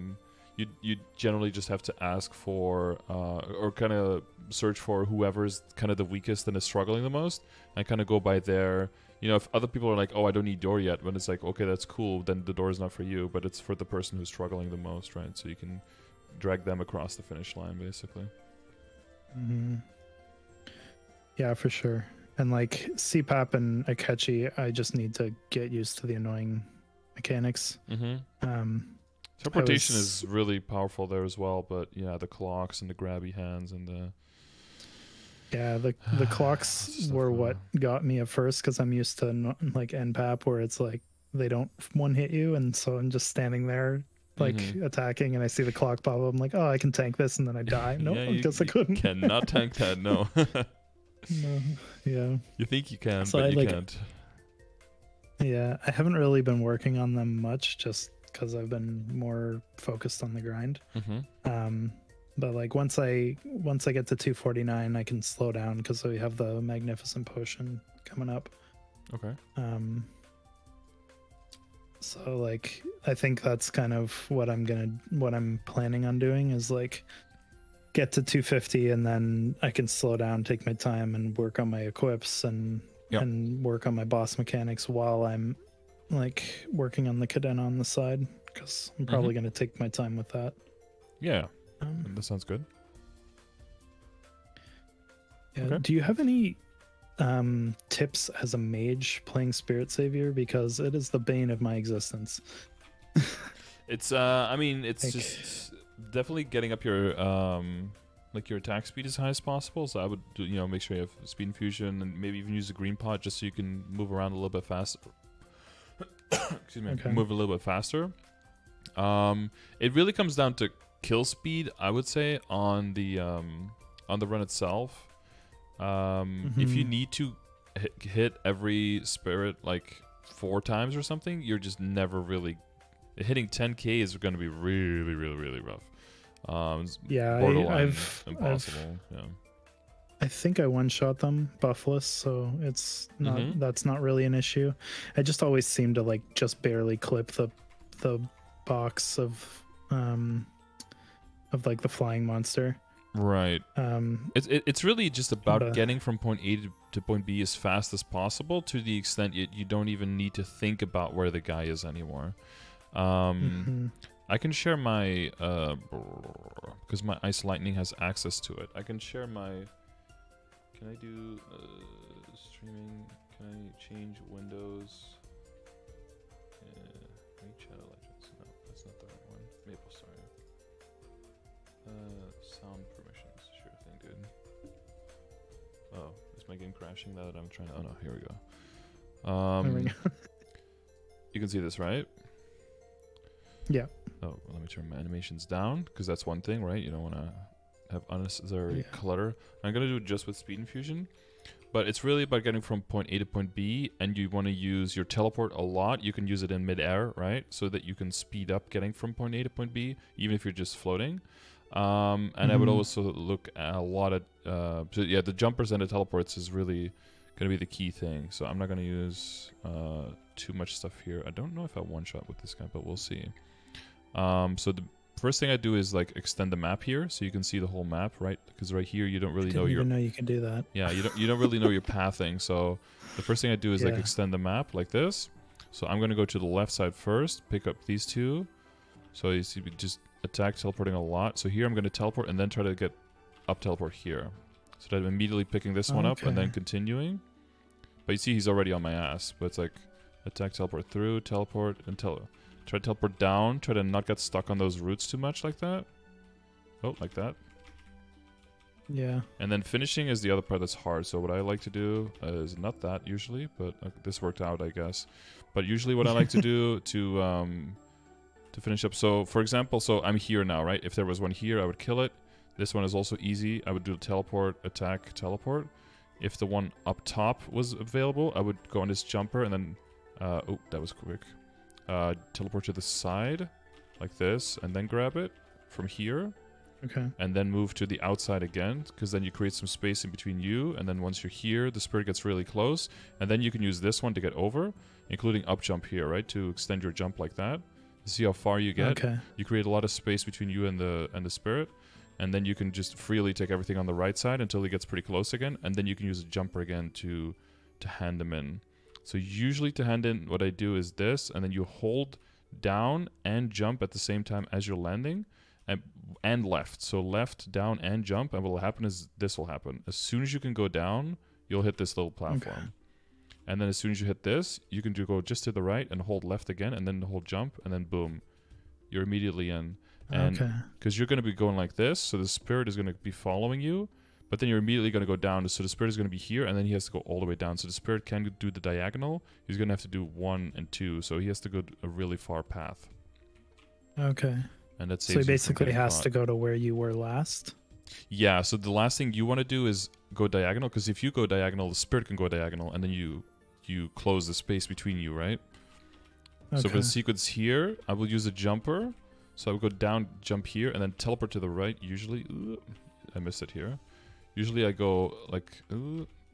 you generally just have to ask for or kind of search for whoever's kind of the weakest and is struggling the most, and kind of go by their, if other people are like, oh, I don't need door yet, when it's like, okay, that's cool, then the door is not for you, but it's for the person who's struggling the most, right? So you can drag them across the finish line, basically. Yeah, for sure. And like CPAP and Akechi, I just need to get used to the annoying mechanics. Teleportation is really powerful there as well, but yeah, the clocks and the grabby hands and the the clocks were what got me at first, because I'm used to like NPAP where it's like they don't one hit you, and so I'm just standing there like attacking, and I see the clock pop up. I'm like, oh, I can tank this, and then I die. Nope, I guess I couldn't. Cannot tank that. No. No. Yeah. You think you can, so but you can't. Yeah, I haven't really been working on them much, just because I've been more focused on the grind. But like once I get to 249, I can slow down because we have the magnificent potion coming up. Okay. So like I think that's kind of what I'm planning on doing, is like get to 250 and then I can slow down, take my time, and work on my equips and work on my boss mechanics while I'm like working on the cadena on the side, because I'm probably going to take my time with that. Yeah. That sounds good. Yeah. Okay. Do you have any tips as a mage playing Spirit Saviour? Because it is the bane of my existence. It's I mean, it's just definitely getting up your like your attack speed as high as possible. So I would do, make sure you have speed infusion, and maybe even use the green pot just so you can move around a little bit faster. Excuse me. Okay. Move a little bit faster. It really comes down to kill speed, I would say, on the run itself. If you need to hit every spirit like 4 times or something, you're just never really hitting 10k is going to be really, really, really rough. Borderline impossible. I think I one-shot them buffless, so it's not that's not really an issue. I just always seem to like just barely clip the box of like the flying monster. Right. It's really just about getting from point A to point B as fast as possible, to the extent you don't even need to think about where the guy is anymore. I can share my because my Ice Lightning has access to it. I can share my. Can I do streaming? Can I change windows? Shadow Legends. No, that's not the right one. MapleStory. Sound permissions. Sure thing, dude. Oh, is my game crashing now that I'm trying to? Oh no, here we go. There we go. You can see this, right? Yeah. Oh, well, let me turn my animations down, because that's one thing, right? You don't want to have unnecessary clutter. I'm going to do it just with speed infusion, but it's really about getting from point A to point B, and you want to use your teleport a lot. You can use it in midair, right? So that you can speed up getting from point A to point B, even if you're just floating. And I would also look at a lot of... so yeah, the jumpers and the teleports is really going to be the key thing. So I'm not going to use too much stuff here. I don't know if I one-shot with this guy, but we'll see. So first thing I do is like extend the map here so you can see the whole map, right? Because right here you don't really know your. Know you can do that. Yeah, you don't really know your pathing. So the first thing I do is like extend the map like this. So I'm gonna go to the left side first, pick up these two. So you see, just attack teleporting a lot. So here I'm gonna teleport and then try to get up teleport here. So that I'm immediately picking this one up and then continuing. But you see he's already on my ass. But it's like attack, teleport through, teleport, and try to teleport down. Try to not get stuck on those roots too much like that. Oh, like that. Yeah. And then finishing is the other part that's hard. So what I like to do is not that usually, but this worked out, I guess. But usually what I like to do to finish up. So for example, so I'm here now, right? If there was one here, I would kill it. This one is also easy. I would do teleport, attack, teleport. If the one up top was available, I would go on this jumper and then... oh, that was quick. Teleport to the side, like this, and then grab it from here. Okay. And then move to the outside again, because then you create some space in between you, and then once you're here, the spirit gets really close, and then you can use this one to get over, including up jump here, right? To extend your jump like that. See how far you get? Okay. You create a lot of space between you and the spirit. And then you can just freely take everything on the right side until he gets pretty close again. And then you can use a jumper again to hand him in. So usually to hand in, what I do is this. And then you hold down and jump at the same time as you're landing. And left. So left, down, and jump. And what will happen is this will happen. As soon as you can go down, you'll hit this little platform. Okay. And then as soon as you hit this, you can go just to the right and hold left again. And then hold jump. And then boom. You're immediately in. And because you're going to be going like this, so the spirit is going to be following you, but then you're immediately going to go down. So the spirit is going to be here, and then he has to go all the way down. So the spirit can do the diagonal. He's going to have to do 1 and 2, so he has to go a really far path. Okay. And that's so he basically has to go to where you were last. Yeah. So the last thing you want to do is go diagonal, because if you go diagonal, the spirit can go diagonal, and then you close the space between you, right? Okay. So for the sequence here, I will use a jumper. So I would go down, jump here, and then teleport to the right. Usually, I missed it here. Usually I go like,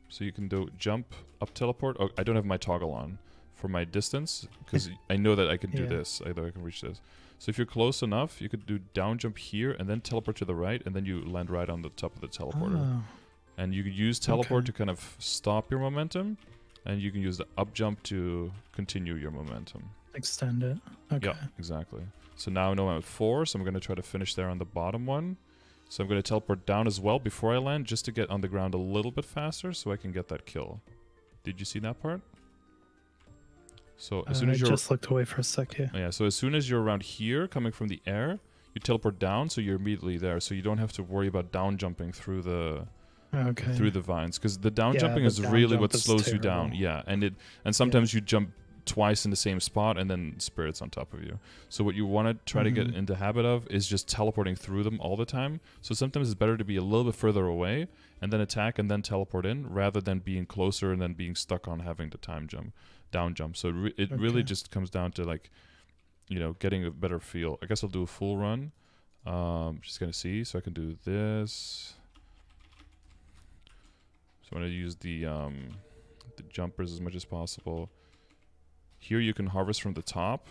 so you can do jump, up teleport. Oh, I don't have my toggle on for my distance, because I know that I can do this. I know I can reach this. So if you're close enough, you could do down jump here, and then teleport to the right, and then you land right on the top of the teleporter. Oh. And you can use teleport to kind of stop your momentum, and you can use the up jump to continue your momentum. Extend it. Okay. Yeah, exactly. So now I know I'm at 4, so I'm going to try to finish there on the bottom one. So I'm going to teleport down as well before I land, just to get on the ground a little bit faster so I can get that kill. Did you see that part? So as soon as I just looked away for a second. Yeah, so as soon as you're around here, coming from the air, you teleport down, so you're immediately there. So you don't have to worry about down jumping through the vines, because the down jumping is really what slows you down. Yeah, and sometimes you jump twice in the same spot, and then spirits on top of you. So what you want to try to get into habit of is just teleporting through them all the time. So sometimes it's better to be a little bit further away and then attack and then teleport in, rather than being closer and then being stuck on having to down jump. So it really just comes down to, like, you know, getting a better feel. I guess I'll do a full run. Just gonna see. So I can do this. So I'm gonna use the jumpers as much as possible. Here you can harvest from the top,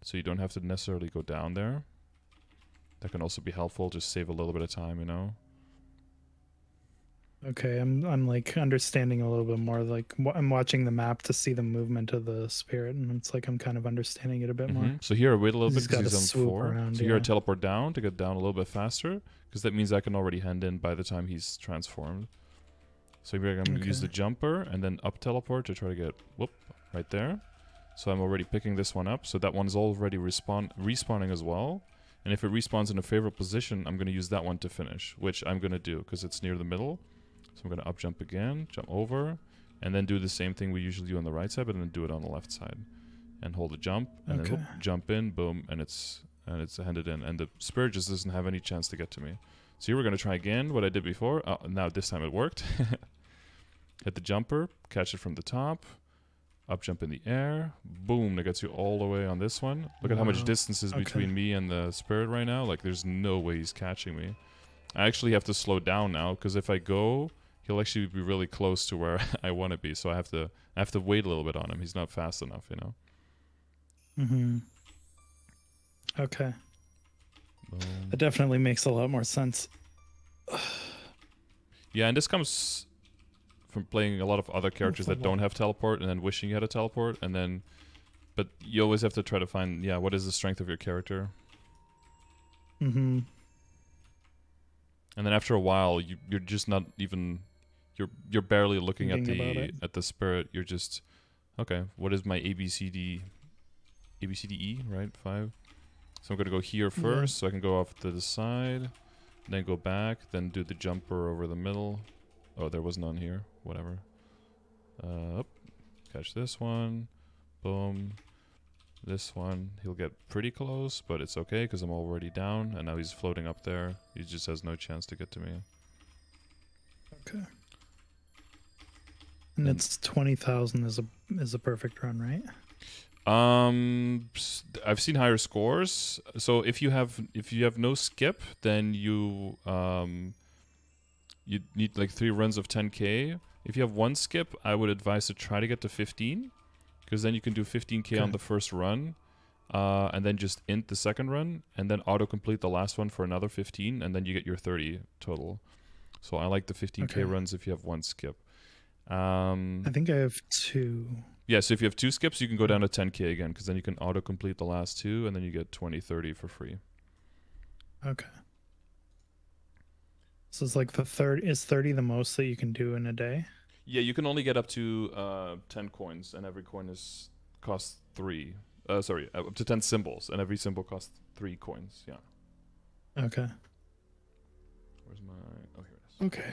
so you don't have to necessarily go down there. That can also be helpful, just save a little bit of time, you know? Okay, I'm like understanding a little bit more. Like, I'm watching the map to see the movement of the spirit, and it's like I'm kind of understanding it a bit more. So here I wait a little bit because he's on 4. Around, so here I teleport down to get down a little bit faster, because that means I can already hand in by the time he's transformed. So here I'm going to use the jumper and then up teleport to try to get, right there. So I'm already picking this one up. So that one's already respawning as well. And if it respawns in a favorable position, I'm going to use that one to finish, which I'm going to do because it's near the middle. So I'm going to up jump again, jump over, and then do the same thing we usually do on the right side, but then do it on the left side. And hold the jump, and then jump in, boom, and it's handed in. And the spirit just doesn't have any chance to get to me. So here we're going to try again what I did before. Now this time it worked. Hit the jumper, catch it from the top. Up jump in the air. Boom, that gets you all the way on this one. Look at how much distance is between me and the spirit right now. Like, there's no way he's catching me. I actually have to slow down now, because if I go, he'll actually be really close to where I want to be. So I have to wait a little bit on him. He's not fast enough, you know? Okay. Boom. It definitely makes a lot more sense. Yeah, and this comes from playing a lot of other characters that don't have teleport and then wishing you had a teleport, and then, but you always have to try to find, yeah, what is the strength of your character? Mm-hmm. And then after a while, you're just not even, you're barely looking at the spirit. You're just, okay, what is my ABCDE, right? 5. So I'm gonna go here first, so I can go off to the side, then go back, then do the jumper over the middle. Oh, there was none here. Whatever. Up. Catch this one. Boom. This one. He'll get pretty close, but it's okay because I'm already down, and now he's floating up there. He just has no chance to get to me. Okay. And it's 20,000 is a perfect run, right? I've seen higher scores. So if you have no skip, then you need like 3 runs of 10k. If you have 1 skip, I would advise to try to get to 15, because then you can do 15k on the first run, and then just int the second run, and then autocomplete the last one for another 15, and then you get your 30 total. So I like the 15k runs if you have 1 skip. I think I have 2. Yeah, so if you have 2 skips, you can go down to 10k again, because then you can auto-complete the last 2, and then you get 20, 30 for free. Okay. So it's like is 30 the most that you can do in a day? Yeah, you can only get up to 10 coins, and every coin costs 3. Up to 10 symbols, and every symbol costs 3 coins. Yeah. Okay. Where's my? Oh, here it is. Okay.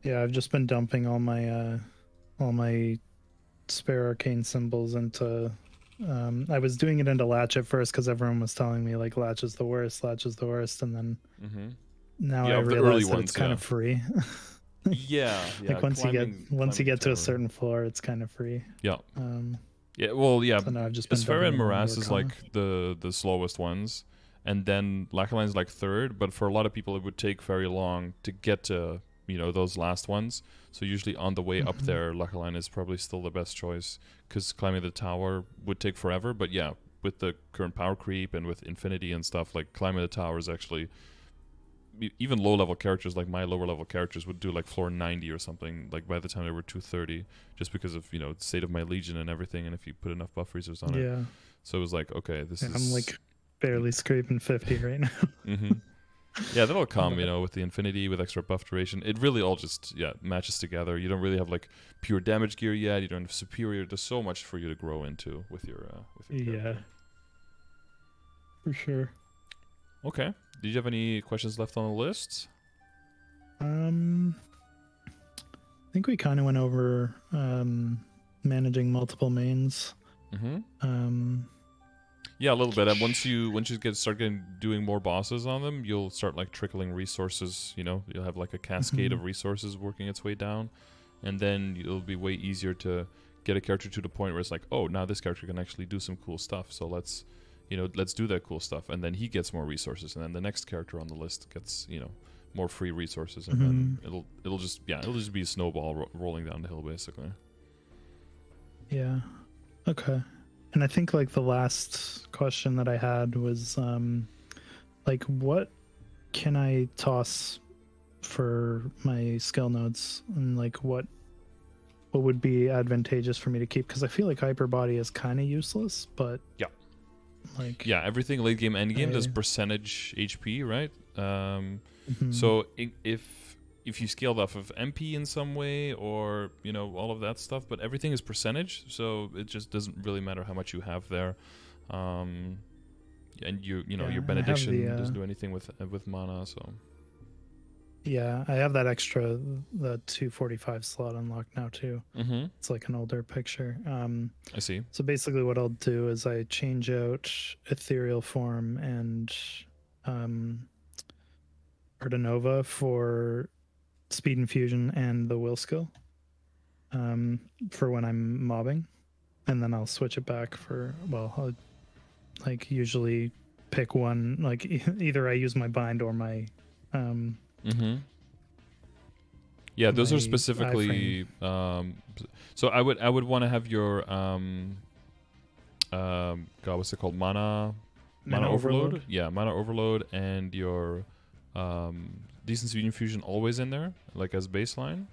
Yeah, I've just been dumping all my spare arcane symbols into. I was doing it into Latch at first because everyone was telling me like Latch is the worst, and then now I realize that it's kind of free. yeah. Like once you get to a certain floor, it's kind of free. Yeah. Yeah. Well, yeah. So now I've just Sphere and Morass is like the slowest ones, and then Lachaline is like 3rd. But for a lot of people, it would take very long to get to those last ones. So usually on the way up there, Lachaline is probably still the best choice, because climbing the tower would take forever. But yeah, with the current power creep and with Infinity and stuff, like climbing the tower is actually, even low-level characters like my lower-level characters would do like floor 90 or something, like by the time they were 230, just because of the state of my Legion and everything, and if you put enough buff freezers on it. So it was like, okay, this is... I'm like barely scraping 50 right now. Yeah, that'll come, with the Infinity, with extra buff duration. It really all just, matches together. You don't really have like pure damage gear yet. You don't have superior. There's so much for you to grow into with your character. Yeah, for sure. Okay. Did you have any questions left on the list? I think we kind of went over managing multiple mains. Yeah, a little bit. And once you start doing more bosses on them, you'll start like trickling resources. You'll have like a cascade of resources working its way down, and then it'll be way easier to get a character to the point where it's like, oh, now this character can actually do some cool stuff. So let's do that cool stuff, and then he gets more resources, and then the next character on the list gets more free resources, and then it'll just be a snowball rolling down the hill basically. Yeah. Okay. And I think like the last question that I had was like, what can I toss for my skill nodes, and like what would be advantageous for me to keep? Because I feel like Hyper Body is kind of useless, but like everything late game, end game does percentage HP, right? So if you scaled off of MP in some way, or all of that stuff, but everything is percentage, so it just doesn't really matter how much you have there. And your benediction doesn't do anything with mana, so yeah, I have that extra, the 245 slot unlocked now too. It's like an older picture. I see. So basically what I'll do is I change out Ethereal Form and Ardenova for Speed Infusion and the Will skill for when I'm mobbing, and then I'll switch it back for, I'll like usually pick one, like either I use my bind or my yeah, those are specifically so I would want to have your God, what's it called, mana Mana Overload? Yeah, Mana Overload and your Decent Speed Infusion always in there, like as baseline.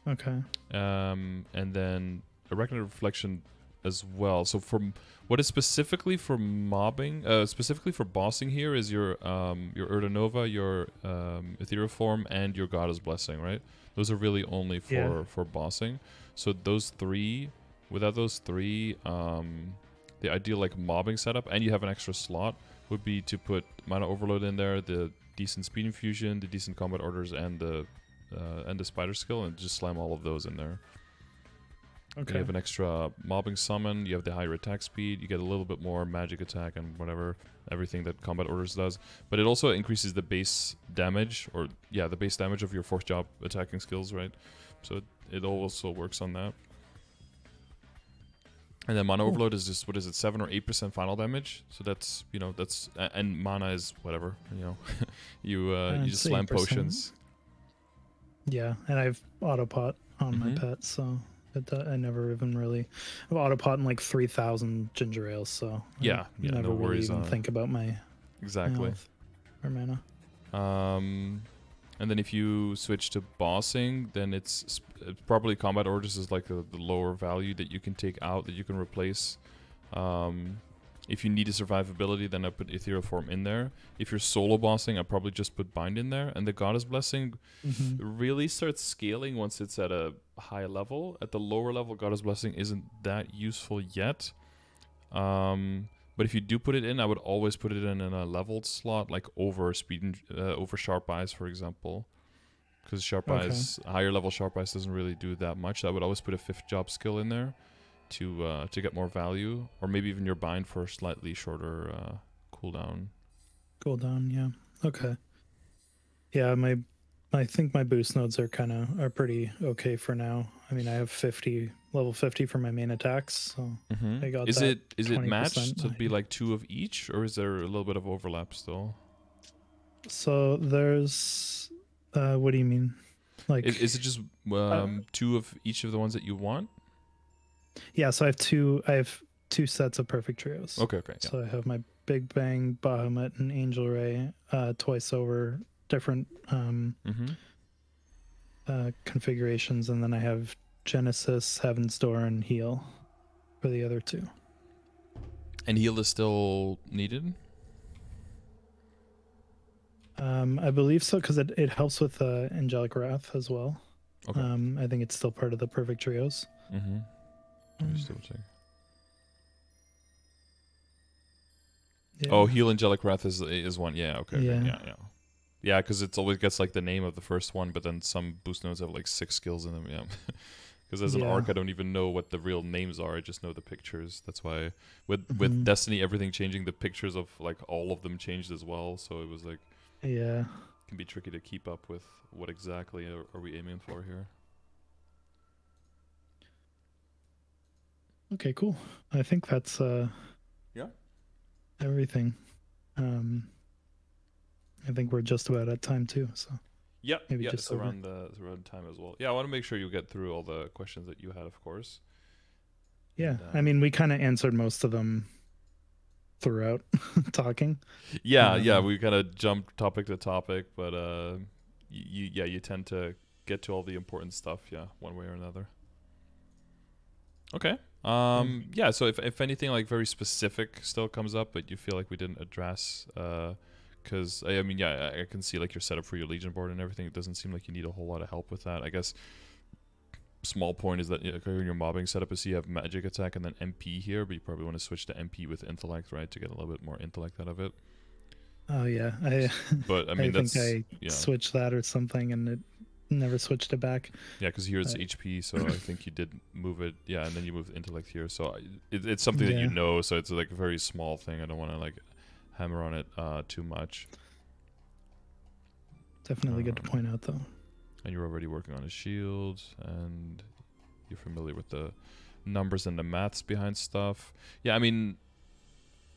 Okay. And then Arachnid Reflection as well. So from what is specifically for mobbing, specifically for bossing here is your Urdanova, your Ethereal Form, and your Goddess Blessing, right? Those are really only for bossing. So those three, without those three, the ideal like mobbing setup, and you have an extra slot, would be to put Mana Overload in there, the decent Speed Infusion, the decent Combat Orders, and the Spider Skill, and just slam all of those in there. Okay. You have an extra mobbing summon, you have the higher attack speed, you get a little bit more magic attack and whatever, everything that Combat Orders does. But it also increases the base damage, or the base damage of your 4th job attacking skills, right? So it also works on that. And then Mana Overload is just, what is it, 7 or 8% final damage? So that's, that's, and mana is whatever, you just slam 8%. Potions. Yeah, and I have Autopot on my pet, so I never even really have Autopot in like 3,000 ginger ales, so I never no really worries even think about my health or mana. And then if you switch to bossing, then it's probably Combat Orders is like the lower value that you can take out, that you can replace. If you need a survivability, then I put Ethereal Form in there. If you're solo bossing, I probably just put Bind in there. And the Goddess Blessing really starts scaling once it's at a high level. At the lower level, Goddess Blessing isn't that useful yet. But if you do put it in, I would always put it in a leveled slot, like over over Sharp Eyes, for example. Because Sharp Eyes, higher level Sharp Eyes doesn't really do that much. I would always put a 5th job skill in there to get more value, or maybe even your Bind for a slightly shorter cooldown. Cooldown, yeah. Okay. Yeah, I think my boost nodes are pretty okay for now. I mean, I have level 50 for my main attacks, so I got is it matched to be like 2 of each, or is there a little bit of overlap still? So there's what do you mean? Like, is it just 2 of each of the ones that you want? Yeah, so I have two sets of perfect trios. Okay. So I have my Big Bang, Bahamut, and Angel Ray twice over different configurations, and then I have Genesis, Heaven's Door, and Heal for the other 2. And Heal is still needed? I believe so, because it helps with Angelic Wrath as well. Okay. I think it's still part of the perfect trios. Let me just double check. Yeah. Oh, Heal Angelic Wrath is one. Yeah, okay. Yeah. Yeah, because it always gets like the name of the first one, but then some boost nodes have like 6 skills in them. Yeah. Because as an arc, I don't even know what the real names are. I just know the pictures. That's why with Destiny, everything changing, the pictures of like all of them changed as well. So it was like, it can be tricky to keep up with what exactly are we aiming for here. Okay, cool. I think that's everything. I think we're just about at time too, so maybe just it's around time as well. Yeah, I want to make sure you get through all the questions that you had, of course. Yeah, and, I mean, we kind of answered most of them throughout talking. Yeah, we kind of jumped topic to topic, but you tend to get to all the important stuff, one way or another. Okay. So if anything like very specific still comes up but you feel like we didn't address, because I mean, I can see like your setup for your Legion board and everything. It doesn't seem like you need a whole lot of help with that. I guess small point is that in your mobbing setup is you have magic attack and then MP here, but you probably want to switch to MP with intellect, right, to get a little bit more intellect out of it. Oh yeah, but I mean, I think I switched that or something and it never switched it back. Yeah, because here it's HP, so I think you did move it. Yeah, and then you moved intellect here, so it's something that you know. So it's like a very small thing. I don't want to like hammer on it too much. Definitely good to point out though. And you're already working on a shield, and you're familiar with the numbers and the maths behind stuff. Yeah, I mean,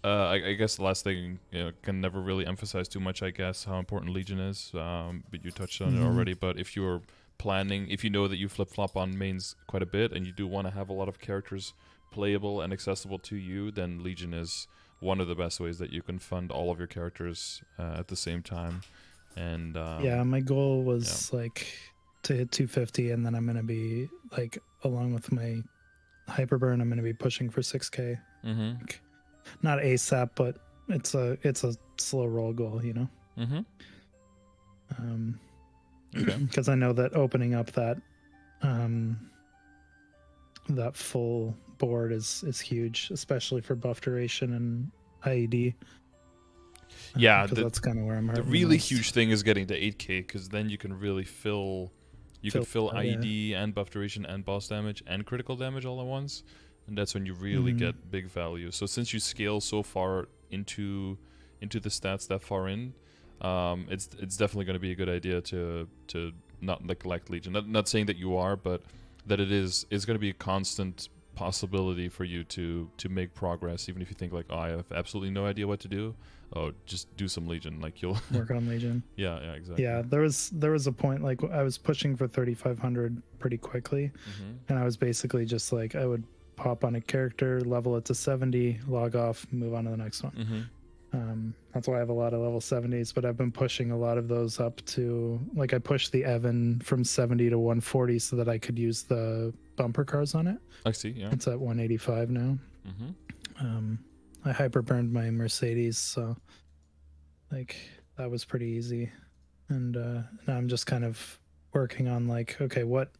I guess the last thing, can never really emphasize too much, I guess, how important Legion is. But you touched on it already. But if you're planning, if you know that you flip-flop on mains quite a bit and you do want to have a lot of characters playable and accessible to you, then Legion is one of the best ways that you can fund all of your characters at the same time. And yeah, my goal was like to hit 250, and then I'm gonna be like, along with my Hyperburn, I'm gonna be pushing for 6K. Mm-hmm. Like, not ASAP, but it's a slow roll goal, you know. Mm-hmm. Okay. Because I know that opening up that that full board is huge, especially for buff duration and IED. Yeah, because that's kind of where I'm the hurting really most. huge thing is getting to 8K, because then you can really fill IED and buff duration and boss damage and critical damage all at once, and that's when you really get big value. So since you scale so far into the stats that far in, it's definitely going to be a good idea to not neglect Legion. Not saying that you are, but that it's going to be a constant possibility for you to make progress, even if you think like, oh, I have absolutely no idea what to do. Oh, just do some Legion. Like, you'll work on Legion. yeah, exactly. Yeah, there was a point, like, I was pushing for 3,500 pretty quickly, and I was basically just like, I would pop on a character, level it to 70, log off, move on to the next one. That's why I have a lot of level 70s, but I've been pushing a lot of those up to, like, I pushed the Evan from 70 to 140 so that I could use the bumper cars on it. I see, yeah. It's at 185 now. I hyper burned my Mercedes, so like that was pretty easy. And now I'm just kind of working on like, okay, what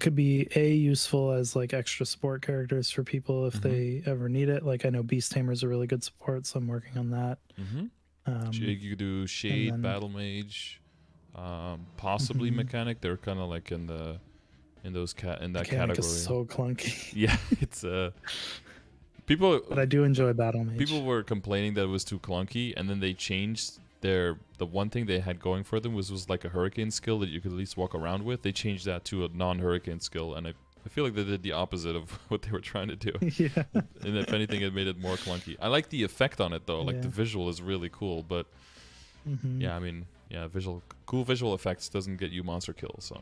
could be useful as like extra support characters for people if they ever need it. Like, I know Beast Tamer is a really good support, so I'm working on that. You could do Shade, then, Battle Mage, possibly Mechanic. They're kind of like in that Mechanic category. Is so clunky. Yeah, it's people. But I do enjoy Battle Mage. People were complaining that it was too clunky, and then they changed the one thing they had going for them was like a hurricane skill that you could at least walk around with. They changed that to a non-hurricane skill, and I feel like they did the opposite of what they were trying to do. Yeah. And if anything, it made it more clunky. I like the effect on it though. Like, the visual is really cool, but yeah, I mean, yeah, cool visual effects doesn't get you monster kills, so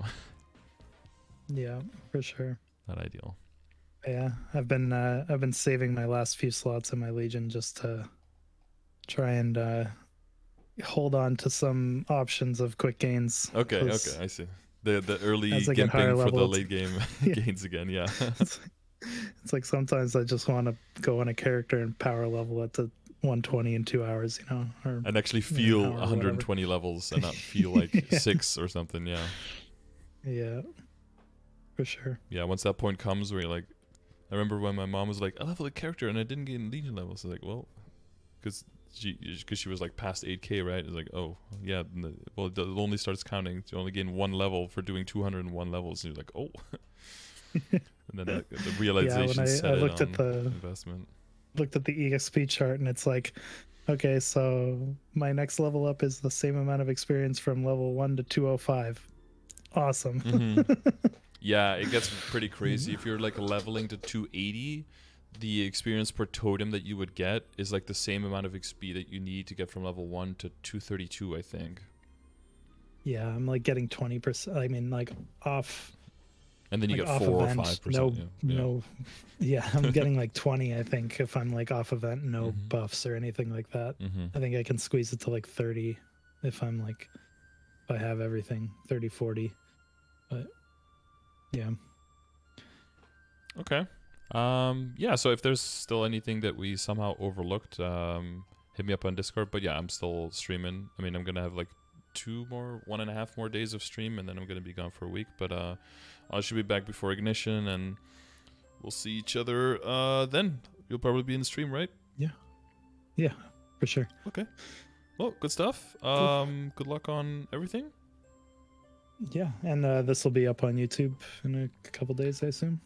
yeah, for sure. not ideal. Yeah, I've been saving my last few slots in my Legion just to try and hold on to some options of quick gains. Okay, I see. The early gimping for the late game gains again, yeah. It's like sometimes I just want to go on a character and power level it to 120 in 2 hours, you know, and actually feel 120 levels and not feel like 6 or something. Yeah, for sure. Yeah, once that point comes where you're like, I remember when my mom was like, I leveled a character and I didn't get in Legion levels. So I was like, well, because she was like past 8K, right? It's like, oh yeah, well, it only starts counting to only gain 1 level for doing 201 levels, and you're like, oh. And then the realization set in on investment. Looked at the EXP chart, and it's like, okay, so my next level up is the same amount of experience from level 1 to 205. Awesome. Yeah, it gets pretty crazy. If you're like leveling to 280, the experience per totem that you would get is like the same amount of XP that you need to get from level 1 to 232, I think. Yeah, I'm like getting 20%. I mean, like off. And then you like get 4 or 5%. Yeah, I'm getting like 20, I think, if I'm like off event, no buffs or anything like that. I think I can squeeze it to like 30 if I have everything, 30, 40. But yeah. Okay. Yeah, so if there's still anything that we somehow overlooked, hit me up on Discord. But yeah, I'm still streaming. I mean, I'm going to have like 1.5 more days of stream, and then I'm going to be gone for a week. But I should be back before Ignition, and we'll see each other then. You'll probably be in the stream, right? Yeah, for sure. Okay. Well, good stuff. Cool. Good luck on everything. Yeah, and this will be up on YouTube in a couple days, I assume.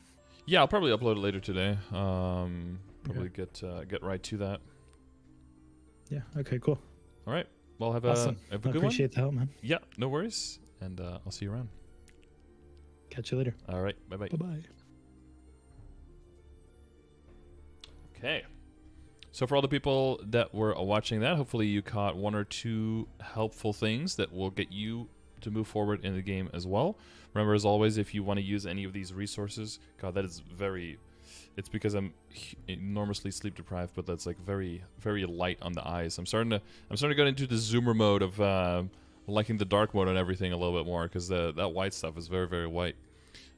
Yeah, I'll probably upload it later today. Probably get right to that. Yeah. Okay. Cool. All right. Well, have awesome. a good one. Appreciate the help, man. Yeah. No worries. And I'll see you around. Catch you later. All right. Bye bye. Bye bye. Okay. So for all the people that were watching that, hopefully you caught 1 or 2 helpful things that will get you to move forward in the game as well. Remember, as always, if you want to use any of these resources, God, that is very it's because I'm enormously sleep deprived, but that's like very, very light on the eyes. I'm starting to get into the zoomer mode of liking the dark mode on everything a little bit more, because that white stuff is very, very white.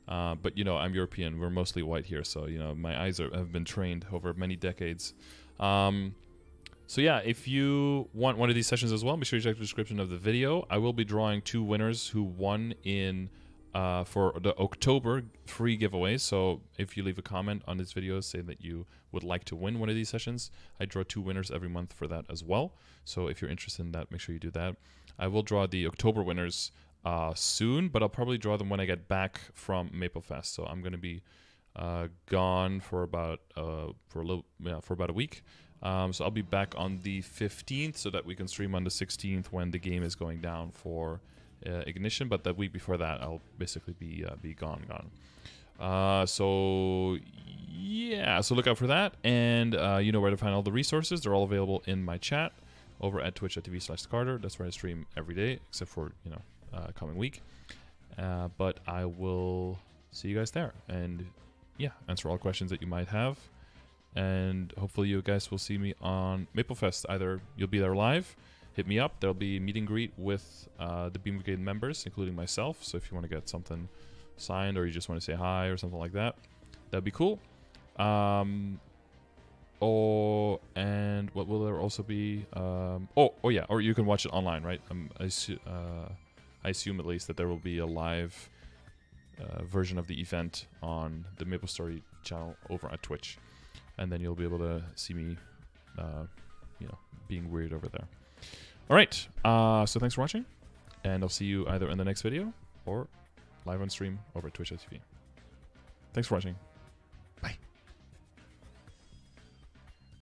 But you know, I'm European. We're mostly white here, so you know, my eyes have been trained over many decades. So yeah, if you want one of these sessions as well, be sure to check the description of the video. I will be drawing 2 winners who won in for the October free giveaway. So if you leave a comment on this video saying that you would like to win one of these sessions, I draw 2 winners every month for that as well. So if you're interested in that, make sure you do that. I will draw the October winners soon, but I'll probably draw them when I get back from MapleFest. So I'm going to be gone for about about a week. So I'll be back on the 15th so that we can stream on the 16th when the game is going down for Ignition. But the week before that, I'll basically be gone. So yeah, so look out for that, and you know where to find all the resources. They're all available in my chat over at twitch.tv/Scardor. That's where I stream every day, except for coming week. But I will see you guys there, and yeah, answer all questions that you might have. And hopefully you guys will see me on MapleFest. Either you'll be there live, hit me up. There'll be meet and greet with the Beam Brigade members, including myself. So if you want to get something signed, or you just want to say hi or something like that, that'd be cool. And what will there also be? Oh yeah, or you can watch it online, right? I assume at least that there will be a live version of the event on the MapleStory channel over at Twitch. And then you'll be able to see me, being weird over there. All right. So thanks for watching, and I'll see you either in the next video or live on stream over at twitch.tv. Thanks for watching.